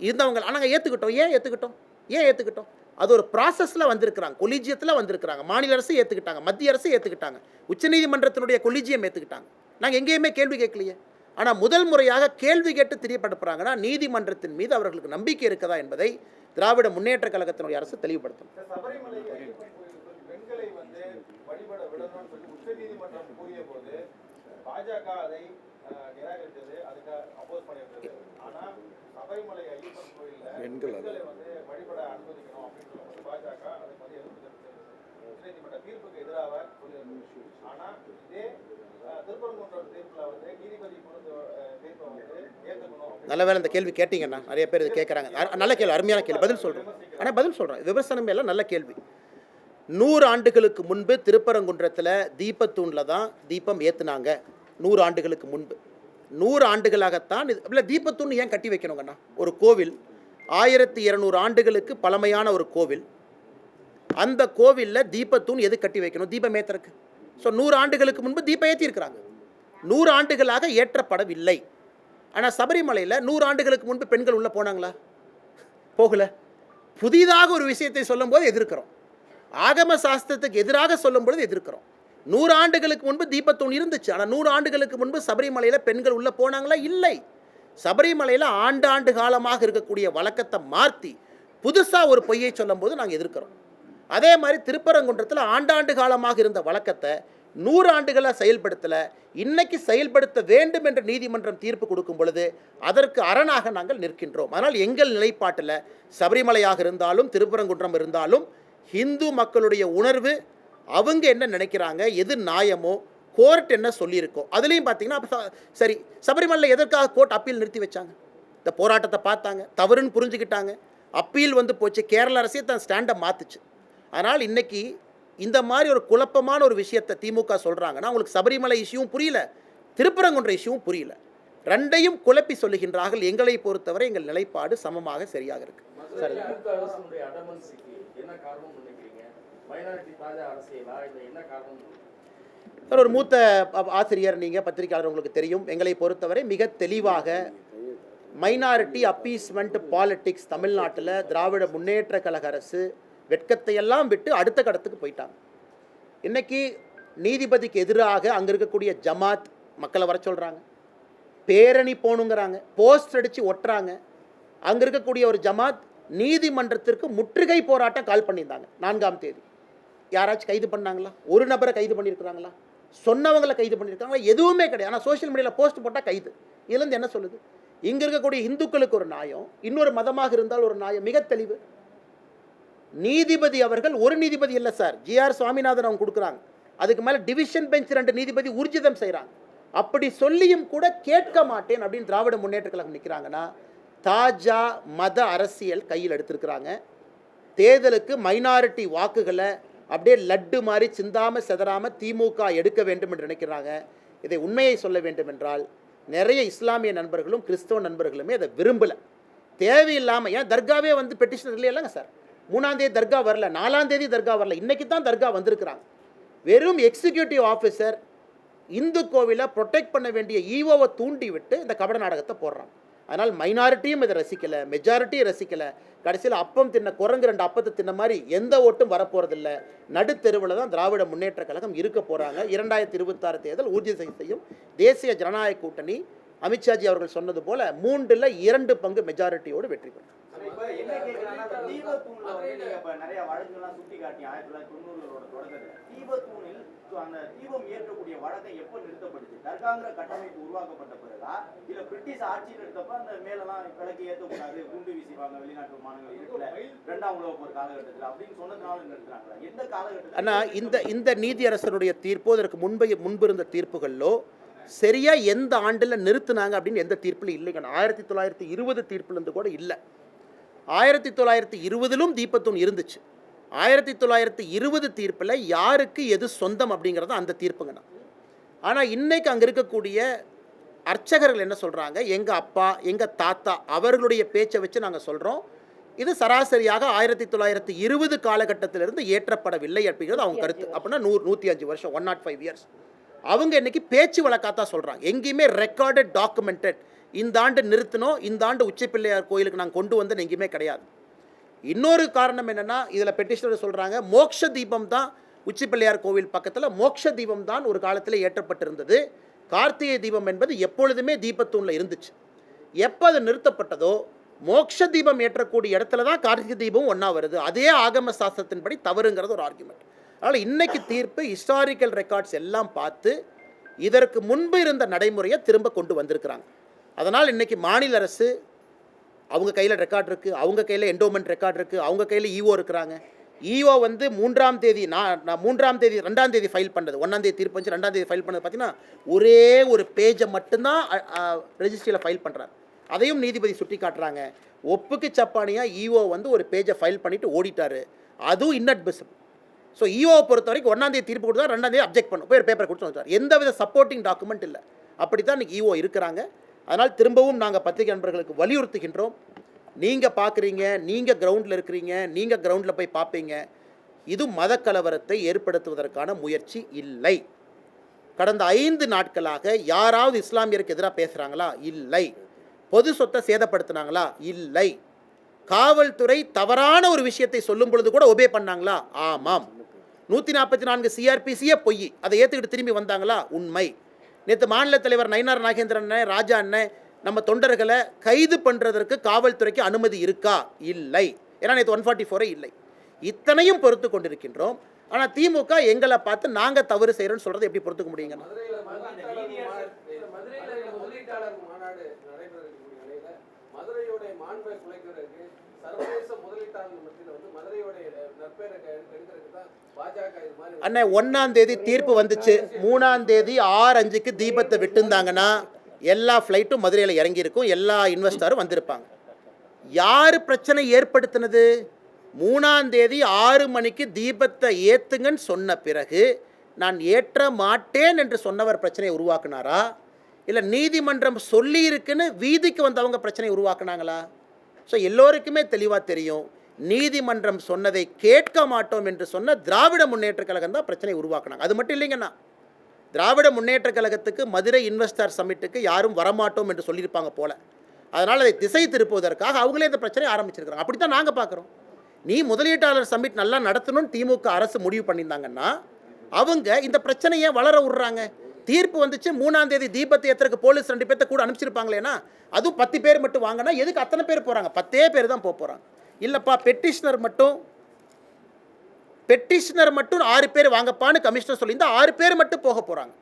இருந்தவங்க, ஆனால் ஏற்றுக்கிட்டோம். ஏன் ஏற்றுக்கிட்டோம்? அது ஒரு ப்ராசஸில் வந்திருக்கிறாங்க, கொலிஜியத்தில் வந்திருக்கிறாங்க. மாநில அரசு ஏற்றுக்கிட்டாங்க, மத்திய அரசு ஏற்றுக்கிட்டாங்க, உச்சநீதிமன்றத்தினுடைய கொலிஜியம் ஏற்றுக்கிட்டாங்க. நாங்கள் எங்கேயுமே கேள்வி கேட்கலையே. ஆனால் முதல் முறையாக கேள்வி கேட்டு தெரியப்படுத்துகிறாங்கன்னா நீதிமன்றத்தின் மீது அவர்களுக்கு நம்பிக்கை இருக்கதா என்பதை திராவிட முன்னேற்ற கழகத்தினுடைய அரசு தெளிவுபடுத்தும். வழிபட விடணும்னு சொல்லி உச்சநீதிமன்றம் கூறிய போது பாஜக அதை நிராகரித்தது, அதுக்கு அப்போஸ் பண்ணியிருந்தது. ஆனா சபரிமலை ஐயப்பன் கோயில்ல பெண்களை வழிபட அனுமதிக்கணும் அப்படின்னு சொல்லும்போது பாஜக அதுக்கு எதிர்ப்பு தெரிவித்தது. உச்சநீதிமன்ற தீர்ப்புக்கு எதிராக சொல்லியிருந்தது. ஆனா இதே திருப்பரங்குன்றம் தீர்ப்புல நீதிபதி கொடுத்த தீர்ப்பை ஏற்றுக்கணும். நல்ல வேளை இந்த கேள்வி கேட்டிங்கண்ணா, நிறைய பேர் இது கேட்குறாங்க. நல்ல கேள்வி, அருமையான கேள்வி, பதில் சொல்கிறேன். ஆனால் பதில் சொல்கிறேன், விமர்சனம் எல்லாம் நல்ல கேள்வி. 100 ஆண்டுகளுக்கு முன்பு திருப்பரங்குன்றத்தில் தீபத்தூணில் தான் தீபம் ஏற்றுனாங்க. 100 ஆண்டுகளுக்கு முன்பு, 100 ஆண்டுகளாகத்தான் இது. இல்லை, தீபத்தூண் ஏன் கட்டி வைக்கணுங்கண்ணா? ஒரு கோவில் 1200 ஆண்டுகளுக்கு பழமையான ஒரு கோவில், அந்த கோவிலில் தீபத்தூண் எது கட்டி வைக்கணும்? தீபம் ஏற்றுறக்கு. ஸோ 100 ஆண்டுகளுக்கு முன்பு தீபம் ஏற்றிருக்கிறாங்க, 100 ஆண்டுகளாக ஏற்றப்படவில்லை. ஆனால் சபரிமலையில் 100 ஆண்டுகளுக்கு முன்பு பெண்கள் உள்ளே போனாங்களா? போகல. புதிதாக ஒரு விஷயத்தை சொல்லும்போது எதிர்க்கிறோம், ஆகம சாஸ்திரத்துக்கு எதிராக சொல்லும்பொழுது எதிர்க்கிறோம். 100 ஆண்டுகளுக்கு முன்பு தீபத்தூண் இருந்துச்சு, ஆனால் 100 ஆண்டுகளுக்கு முன்பு சபரிமலையில் பெண்கள் உள்ளே போனாங்களா? இல்லை. சபரிமலையில் ஆண்டாண்டு காலமாக இருக்கக்கூடிய வழக்கத்தை மாற்றி புதுசாக ஒரு பொய்யை சொல்லும்போது நாங்கள் எதிர்க்கிறோம். அதே மாதிரி திருப்பரங்குன்றத்தில் ஆண்டாண்டு காலமாக இருந்த வழக்கத்தை 100 ஆண்டுகளாக செயல்படுத்தலை, இன்னைக்கு செயல்படுத்த வேண்டும் என்று நீதிமன்றம் தீர்ப்பு கொடுக்கும் பொழுது அதற்கு அரணாக நாங்கள் நிற்கின்றோம். அதனால் எங்கள் நிலைப்பாட்டில் சபரிமலையாக இருந்தாலும் திருப்பரங்குன்றம் இருந்தாலும் ஹிந்து மக்களுடைய உணர்வு, அவங்க என்ன நினைக்கிறாங்க, எது நியாயமோ, கோர்ட் என்ன சொல்லியிருக்கோ அதுலேயும் பார்த்தீங்கன்னா, சரி சபரிமலையில் எதற்காக கோர்ட் அப்பீல் நிறுத்தி வச்சாங்க? இந்த போராட்டத்தை பார்த்தாங்க, தவறுன்னு புரிஞ்சுக்கிட்டாங்க, அப்பீல் வந்து போச்சு, கேரள அரசே தன் ஸ்டாண்டை மாற்றுச்சு. அதனால் இன்றைக்கி இந்த மாதிரி ஒரு குழப்பமான ஒரு விஷயத்தை திமுக சொல்கிறாங்கன்னா, அவங்களுக்கு சபரிமலை இஷ்யூவும் புரியல, திருப்பரங்குன்ற இஷ்யூவும் புரியல, ரெண்டையும் குழப்பி சொல்லுகின்றார்கள். எங்களை பொறுத்தவரை எங்கள் நிலைப்பாடு சமமாக சரியாக இருக்கு. சரி, சார், ஒரு மூத்த ஆசிரியர், நீங்கள் பத்திரிகையாளர், உங்களுக்கு தெரியும், எங்களை பொறுத்தவரை மிக தெளிவாக மைனாரிட்டி அப்பீஸ்மெண்ட் பாலிட்டிக்ஸ் தமிழ்நாட்டில் திராவிட முன்னேற்ற கழக அரசு வெட்கத்தையெல்லாம் விட்டு அடுத்த கடத்துக்கு போயிட்டாங்க. இன்றைக்கி நீதிபதிக்கு எதிராக அங்கே இருக்கக்கூடிய ஜமாத் மக்களை வர சொல்கிறாங்க, பேரணி போகணுங்கிறாங்க, போஸ்ட் அடித்து ஒட்டுறாங்க. அங்கே இருக்கக்கூடிய ஒரு ஜமாத் நீதிமன்றத்திற்கு முற்றுகை போராட்டம் கால் பண்ணியிருந்தாங்க 4ஆம் தேதி. யாராச்சும் கைது பண்ணாங்களா? ஒரு நபரை கைது பண்ணியிருக்கிறாங்களா? சொன்னவங்களை கைது பண்ணியிருக்காங்களா? எதுவுமே கிடையாது. ஆனால் சோஷியல் மீடியாவில் போஸ்ட் போட்டால் கைது. இதுலேருந்து என்ன சொல்லுது? இங்கே இருக்கக்கூடிய இந்துக்களுக்கு ஒரு நியாயம், இன்னொரு மதமாக இருந்தால் ஒரு நியாயம். மிக தெளிவு. நீதிபதி அவர்கள் ஒரு நீதிபதி இல்லை சார், ஜிஆர் சுவாமிநாதன் அவங்க கொடுக்குறாங்க, அதுக்கு மேலே டிவிஷன் பெஞ்ச் 2 நீதிபதி ஊர்ஜிதம் செய்கிறாங்க. அப்படி சொல்லியும் கூட கேட்க மாட்டேன் அப்படின்னு திராவிட முன்னேற்ற கழகம் நிற்கிறாங்கன்னா, தாஜா மத அரசியல் கையில் எடுத்திருக்கிறாங்க. தேர்தலுக்கு மைனாரிட்டி வாக்குகளை அப்படியே லட்டு மாதிரி சிந்தாமல் செதறாமல் திமுக எடுக்க வேண்டும் என்று நினைக்கிறாங்க. இதை உண்மையை சொல்ல வேண்டும் என்றால் நிறைய இஸ்லாமிய நண்பர்களும் கிறிஸ்தவ நண்பர்களுமே அதை விரும்பலை. தேவையில்லாமல், ஏன் தர்காவே வந்து பெட்டிஷன் இல்லைங்க சார், 3ஆம் தேதி தர்கா வரல, 4ஆம் தேதி தர்கா வரல, இன்றைக்கி தான் தர்கா வந்திருக்கிறாங்க. வெறும் எக்ஸிக்யூட்டிவ் ஆஃபீஸர் இந்து கோவிலை ப்ரொடெக்ட் பண்ண வேண்டிய ஈவோவை தூண்டி விட்டு இந்த கபட நாடகத்தை போடுறாங்க. அதனால் மைனாரிட்டியும் இதை ரசிக்கலை, மெஜாரிட்டியும் ரசிக்கலை. கடைசியில் அப்பம் தின்ன குரங்கு 2 அப்பத்தை தின்ன மாதிரி எந்த ஓட்டும் வரப்போகிறதில்ல. நடுத்தெருவில் தான் திராவிட முன்னேற்ற கழகம் இருக்க போகிறாங்க. 2026 தேர்தல் ஊர்ஜிதம் செய்யும் தேசிய ஜனநாயக கூட்டணி அமித்ஷாஜி அவர்கள் சொன்னது போல 3ல் 2 பங்கு மெஜாரிட்டியோடு வெற்றி பெறும். இப்ப என்ன கேக்குறாங்கன்னா, தீபத்தூண்ல வந்து நீங்க இப்ப நிறைய வழக்குகள்லாம் சுட்டி காட்டி 1990களோட தொடக்கத்துல தீபத்தூணில் அந்த தீபம் ஏற்றக்கூடிய வழக்கம் எப்ப நிறுத்தப்பட்டுச்சு? தர்காங்கிற கட்டமைப்பு உருவாக்கப்பட்ட பிறகா, இல்ல பிரிட்டிஷ் ஆட்சியில் இருந்தப்ப அந்த மேலெல்லாம் விளக்கு ஏற்றக்கூடாது, குண்டு வீசிவாங்க வெளிநாட்டு விமானங்கள் இருக்குல்ல 2ஆம் உலக போர் காலகட்டத்தில் அப்படின்னு சொன்னதுனால நிறுத்துறாங்களா? எந்த காலகட்டத்தில்? ஆனால் இந்த நீதியரசருடைய தீர்ப்போ அதற்கு முன்பு இருந்த தீர்ப்புகளோ சரியா எந்த ஆண்டில் நிறுத்தினாங்க அப்படின்னு எந்த தீர்ப்பில் இல்லைங்க. 1920 தீர்ப்புலேருந்து கூட இல்லை. 1920லும் தீபத்தூண் இருந்துச்சு. 1920 தீர்ப்பில் யாருக்கு எது சொந்தம் அப்படிங்கிறது அந்த தீர்ப்புங்கண்ணா. ஆனால் இன்றைக்கு அங்கே இருக்கக்கூடிய அர்ச்சகர்கள் என்ன சொல்கிறாங்க, எங்கள் அப்பா எங்கள் தாத்தா அவர்களுடைய பேச்சை வச்சு நாங்கள் சொல்கிறோம், இது சராசரியாக 1920 காலகட்டத்திலிருந்து ஏற்றப்படவில்லை அப்படிங்கிறது அவங்க கருத்து. அப்படின்னா 105 வருஷம், 105 இயர்ஸ். அவங்க இன்றைக்கி பேச்சு வழக்காத்தான் சொல்கிறாங்க, எங்கேயுமே ரெக்கார்டட் டாக்குமெண்டட் இந்த ஆண்டு நிறுத்தினோம், இந்த ஆண்டு உச்சப்பிள்ளையார் கோயிலுக்கு நாங்கள் கொண்டு வந்தேன்னு எங்கேயுமே கிடையாது. இன்னொரு காரணம் என்னென்னா, இதில் பெட்டிஷனர் சொல்கிறாங்க மோட்ச தீபம் தான் உச்சிப்பிள்ளையார் கோவில் பக்கத்தில் மோட்ச தீபம் தான் ஒரு காலத்தில் ஏற்றப்பட்டிருந்தது. கார்த்திகை தீபம் என்பது எப்பொழுதுமே தீபத்தூணில் இருந்துச்சு. எப்போ அது நிறுத்தப்பட்டதோ மோட்ச தீபம் ஏற்றக்கூடிய இடத்துல தான் கார்த்திகை தீபம் ஒன்றா வருது. அதே ஆகம சாஸ்திரத்தின்படி தவறுங்கிறது ஒரு ஆர்குமெண்ட். அதனால் இன்றைக்கி தீர்ப்பு ஹிஸ்டாரிக்கல் ரெக்கார்ட்ஸ் எல்லாம் பார்த்து இதற்கு முன்பு இருந்த நடைமுறையை திரும்ப கொண்டு வந்திருக்கிறாங்க. அதனால் இன்றைக்கி மாநில அரசு அவங்க கையில் ரெக்கார்ட் இருக்குது, அவங்க கையில் என்டோமெண்ட் ரெக்கார்ட் இருக்குது, அவங்க கையில் ஈஓ இருக்கிறாங்க. ஈஓ வந்து 3ஆம் தேதி 2ஆம் தேதி ஃபைல் பண்ணது, 1ஆம் தேதி தீர்ப்பு வந்து 2ஆம் தேதி ஃபைல் பண்ணது பார்த்தீங்கன்னா ஒரே ஒரு பேஜை மட்டும்தான் ரெஜிஸ்ட்ரியில் ஃபைல் பண்ணுறாரு. அதையும் நீதிபதி சுட்டி காட்டுறாங்க. ஒப்புக்கு சப்பானியாக ஈஓ வந்து ஒரு பேஜை ஃபைல் பண்ணிவிட்டு ஓடிட்டார். அதுவும் இன்அட்மிசிபிள். ஸோ ஈஓவை பொறுத்த வரைக்கும் 1ஆம் தேதி தீர்ப்பு கொடுத்தா 2ஆம் தேதி அப்ஜெக்ட் பண்ணும், போய் பேப்பர் கொடுத்து வந்துட்டார். எந்த வித சப்போர்ட்டிங் டாக்குமெண்ட் இல்லை. அப்படி தான் இன்றைக்கி ஈஓ இருக்கிறாங்க. அதனால் திரும்பவும் நாங்கள் பத்திரிகை நண்பர்களுக்கு வலியுறுத்துகின்றோம். நீங்கள் பார்க்குறீங்க, நீங்கள் கிரவுண்டில் இருக்கிறீங்க, நீங்கள் கிரவுண்டில் போய் பார்ப்பீங்க. இது மத கலவரத்தை ஏற்படுத்துவதற்கான முயற்சி இல்லை. கடந்த 5 நாட்களாக யாராவது இஸ்லாமியருக்கு எதிராக பேசுகிறாங்களா? இல்லை. பொது சொத்தை சேதப்படுத்தினாங்களா? இல்லை. காவல்துறை தவறான ஒரு விஷயத்தை சொல்லும் பொழுது கூட ஒபே பண்ணாங்களா? ஆமாம். 144 சிஆர்பிசியே பொய், அதை ஏற்றுக்கிட்டு திரும்பி வந்தாங்களா? உண்மை. நேற்று மாநில தலைவர் நயினார் நாகேந்திரன் அண்ணன், ராஜா அண்ணன், நம்ம தொண்டர்களை கைது பண்ணுறதற்கு காவல்துறைக்கு அனுமதி இருக்கா? இல்லை. ஏன்னா நேற்று 144 இல்லை. இத்தனையும் பொறுத்து கொண்டிருக்கின்றோம். ஆனால் திமுக எங்களை பார்த்து நாங்கள் தவறு செய்கிறோன்னு சொல்கிறத எப்படி பொறுத்துக்க முடியுங்க? முதலீட்டாளர் மாநாடு நடைபெற இருக்கக்கூடிய நிலையில மதுரையோடைய மாண்பை குலைக்கிறதுக்கு, சர்வதேச முதலீட்டாளர் மத்தியில் வந்து மதுரையோடைய நற்பெயரை கெடுக்கிறதுக்கு தான் பாஜக இது மாதிரி. அண்ணே 1ஆம் தேதி தீர்ப்பு வந்துச்சு. 3ஆம் தேதி 6:05க்கு தீபத்தை விட்டுருந்தாங்கன்னா எல்லா ஃப்ளைட்டும் மதுரையில் இறங்கியிருக்கும், எல்லா இன்வெஸ்டரும் வந்திருப்பாங்க. யார் பிரச்சனை ஏற்படுத்தினது? 3ஆம் தேதி 6 மணிக்கு தீபத்தை ஏற்றுங்கன்னு சொன்ன பிறகு நான் ஏற்ற மாட்டேன் என்று சொன்னவர் பிரச்சனையை உருவாக்குனாரா? இல்லை நீதிமன்றம் சொல்லி இருக்குன்னு வீதிக்கு வந்தவங்க பிரச்சனையை உருவாக்குனாங்களா? ஸோ எல்லோருக்குமே தெளிவாக தெரியும், நீதிமன்றம் சொன்னதை கேட்க மாட்டோம் என்று சொன்ன திராவிட முன்னேற்ற கழகம் தான் பிரச்சனை உருவாக்குனாங்க. அது மட்டும் இல்லைங்கண்ணா, திராவிட முன்னேற்ற கழகத்துக்கு மதுரை இன்வெஸ்டர் சமிட்டுக்கு யாரும் வரமாட்டோம் என்று சொல்லியிருப்பாங்க போல. அதனால் அதை திசை திருப்புவதற்காக அவங்களே இந்த பிரச்சனையை ஆரம்பிச்சிருக்கிறாங்க. அப்படி தான் நாங்கள் பார்க்குறோம். நீ முதலீட்டாளர் சமிட் நல்லா நடத்தணும்னு திமுக அரசு முடிவு பண்ணியிருந்தாங்கன்னா அவங்க இந்த பிரச்சனையை வளர விடுறாங்க. தீர்ப்பு வந்துச்சு, 3ஆம் தேதி தீபத்தை ஏற்றுறதுக்கு போலீஸ் 2 பேர்த்த கூட அனுப்பிச்சிருப்பாங்களேன்னா, அதுவும் 10 பேர் மட்டும் வாங்கினா எதுக்கு அத்தனை பேர் போகிறாங்க? 10 பேர் தான் போகிறாங்க. இல்லைப்பா பெட்டிஷனர் மட்டும் 6 பேர் வாங்கப்பான்னு கமிஷனர் சொல்லியிருந்தால் 6 பேர் மட்டும் போக போகிறாங்க.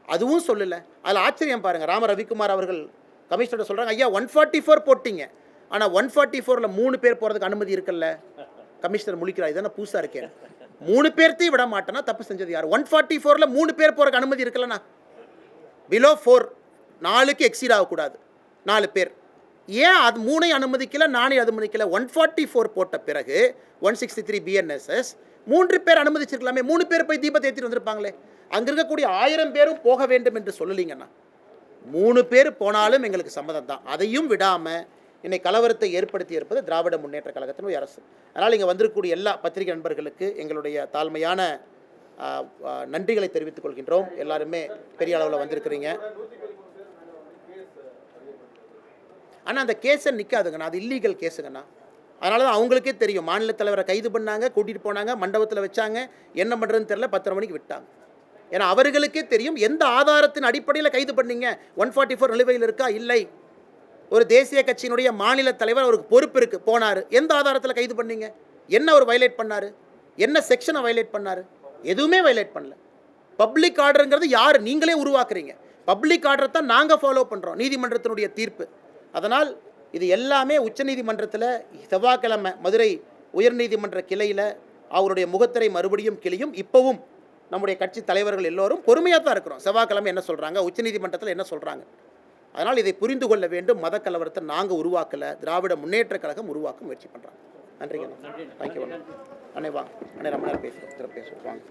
அதுவும் சொல்லலை. அதில் ஆச்சரியம் பாருங்கள், ராம ரவிக்குமார் அவர்கள் கமிஷனர் சொல்கிறாங்க, ஐயா 144 போட்டிங்க, ஆனால் 144ல் 3 பேர் போகிறதுக்கு அனுமதி இருக்குல்ல. கமிஷனர் முழிக்கிறார், இதான புதுசாக இருக்கேன், 3 பேர்த்தையும் விட மாட்டேன்னா தப்பு செஞ்சது யார்? 144ல் 3 பேர் போகிறதுக்கு அனுமதி இருக்குல்லண்ணா. பிலோ 4 4க்கு எக்ஸீட் ஆகக்கூடாது, 4 பேர். ஏன் அது 3ஐயும் அனுமதிக்கல, 4ஐயும் அனுமதிக்கல? 144 போட்ட பிறகு 163 BNSS 3 பேர் அனுமதிச்சிருக்கலாமே. 3 பேர் போய் தீபத்தை ஏற்றிட்டு வந்திருப்பாங்களே. அங்கே இருக்கக்கூடிய 1000 பேரும் போக வேண்டும் என்று சொல்லலிங்கண்ணா. 3 பேர் போனாலும் எங்களுக்கு சம்மதம் தான். அதையும் விடாமல் இன்னை கலவரத்தை ஏற்படுத்தி இருப்பது திராவிட முன்னேற்ற கழகத்தினுடைய அரசு. அதனால் இங்கே வந்திருக்கக்கூடிய எல்லா பத்திரிகை நண்பர்களுக்கு எங்களுடைய தாழ்மையான நன்றிகளை தெரிவித்துக் கொள்கின்றோம். எல்லாருமே பெரிய அளவில் வந்திருக்கிறீங்க. ஆனால் அந்த கேஸை நிற்காதுங்கண்ணா, அது இல்லீகல் கேஸுங்கண்ணா. அதனால தான் அவங்களுக்கே தெரியும், மாநில தலைவரை கைது பண்ணாங்க, கூட்டிகிட்டு போனாங்க, மண்டபத்தில் வச்சாங்க, என்ன பண்ணுறதுன்னு தெரியல, 10:30 மணிக்கு விட்டாங்க. ஏன்னா அவர்களுக்கே தெரியும் எந்த ஆதாரத்தின் அடிப்படையில் கைது பண்ணீங்க. 144 நிலுவையில் இருக்கா? இல்லை. ஒரு தேசிய கட்சியினுடைய மாநில தலைவர், அவருக்கு பொறுப்பு இருக்குது, போனார். எந்த ஆதாரத்தில் கைது பண்ணீங்க? என்ன அவர் வயலேட் பண்ணார்? என்ன செக்ஷனை வயலேட் பண்ணார்? எதுவுமே வயலேட் பண்ணல. பப்ளிக் ஆர்டருங்கிறது யார்? நீங்களே உருவாக்குறீங்க. பப்ளிக் ஆர்டரை தான் நாங்கள் ஃபாலோ பண்ணுறோம், நீதிமன்றத்தினுடைய தீர்ப்பு. அதனால் இது எல்லாமே உச்சநீதிமன்றத்தில் செவ்வாய்க்கிழமை மதுரை உயர்நீதிமன்ற கிளையில் அவருடைய முகத்திரை மறுபடியும் கிளியும். இப்போவும் நம்முடைய கட்சி தலைவர்கள் எல்லோரும் பொறுமையாக தான் இருக்கிறோம். செவ்வாய்க்கிழமை என்ன சொல்கிறாங்க, உச்சநீதிமன்றத்தில் என்ன சொல்கிறாங்க. அதனால் இதை புரிந்து கொள்ள வேண்டும். மத கலவரத்தை நாங்கள் உருவாக்கலை, திராவிட முன்னேற்ற கழகம் உருவாக்க முயற்சி பண்ணுறாங்க. நன்றிங்க. தேங்க்யூ. அண்ணே வாங்க, அண்ணே ரொம்ப நேரம் பேசுகிறோம், வாங்க.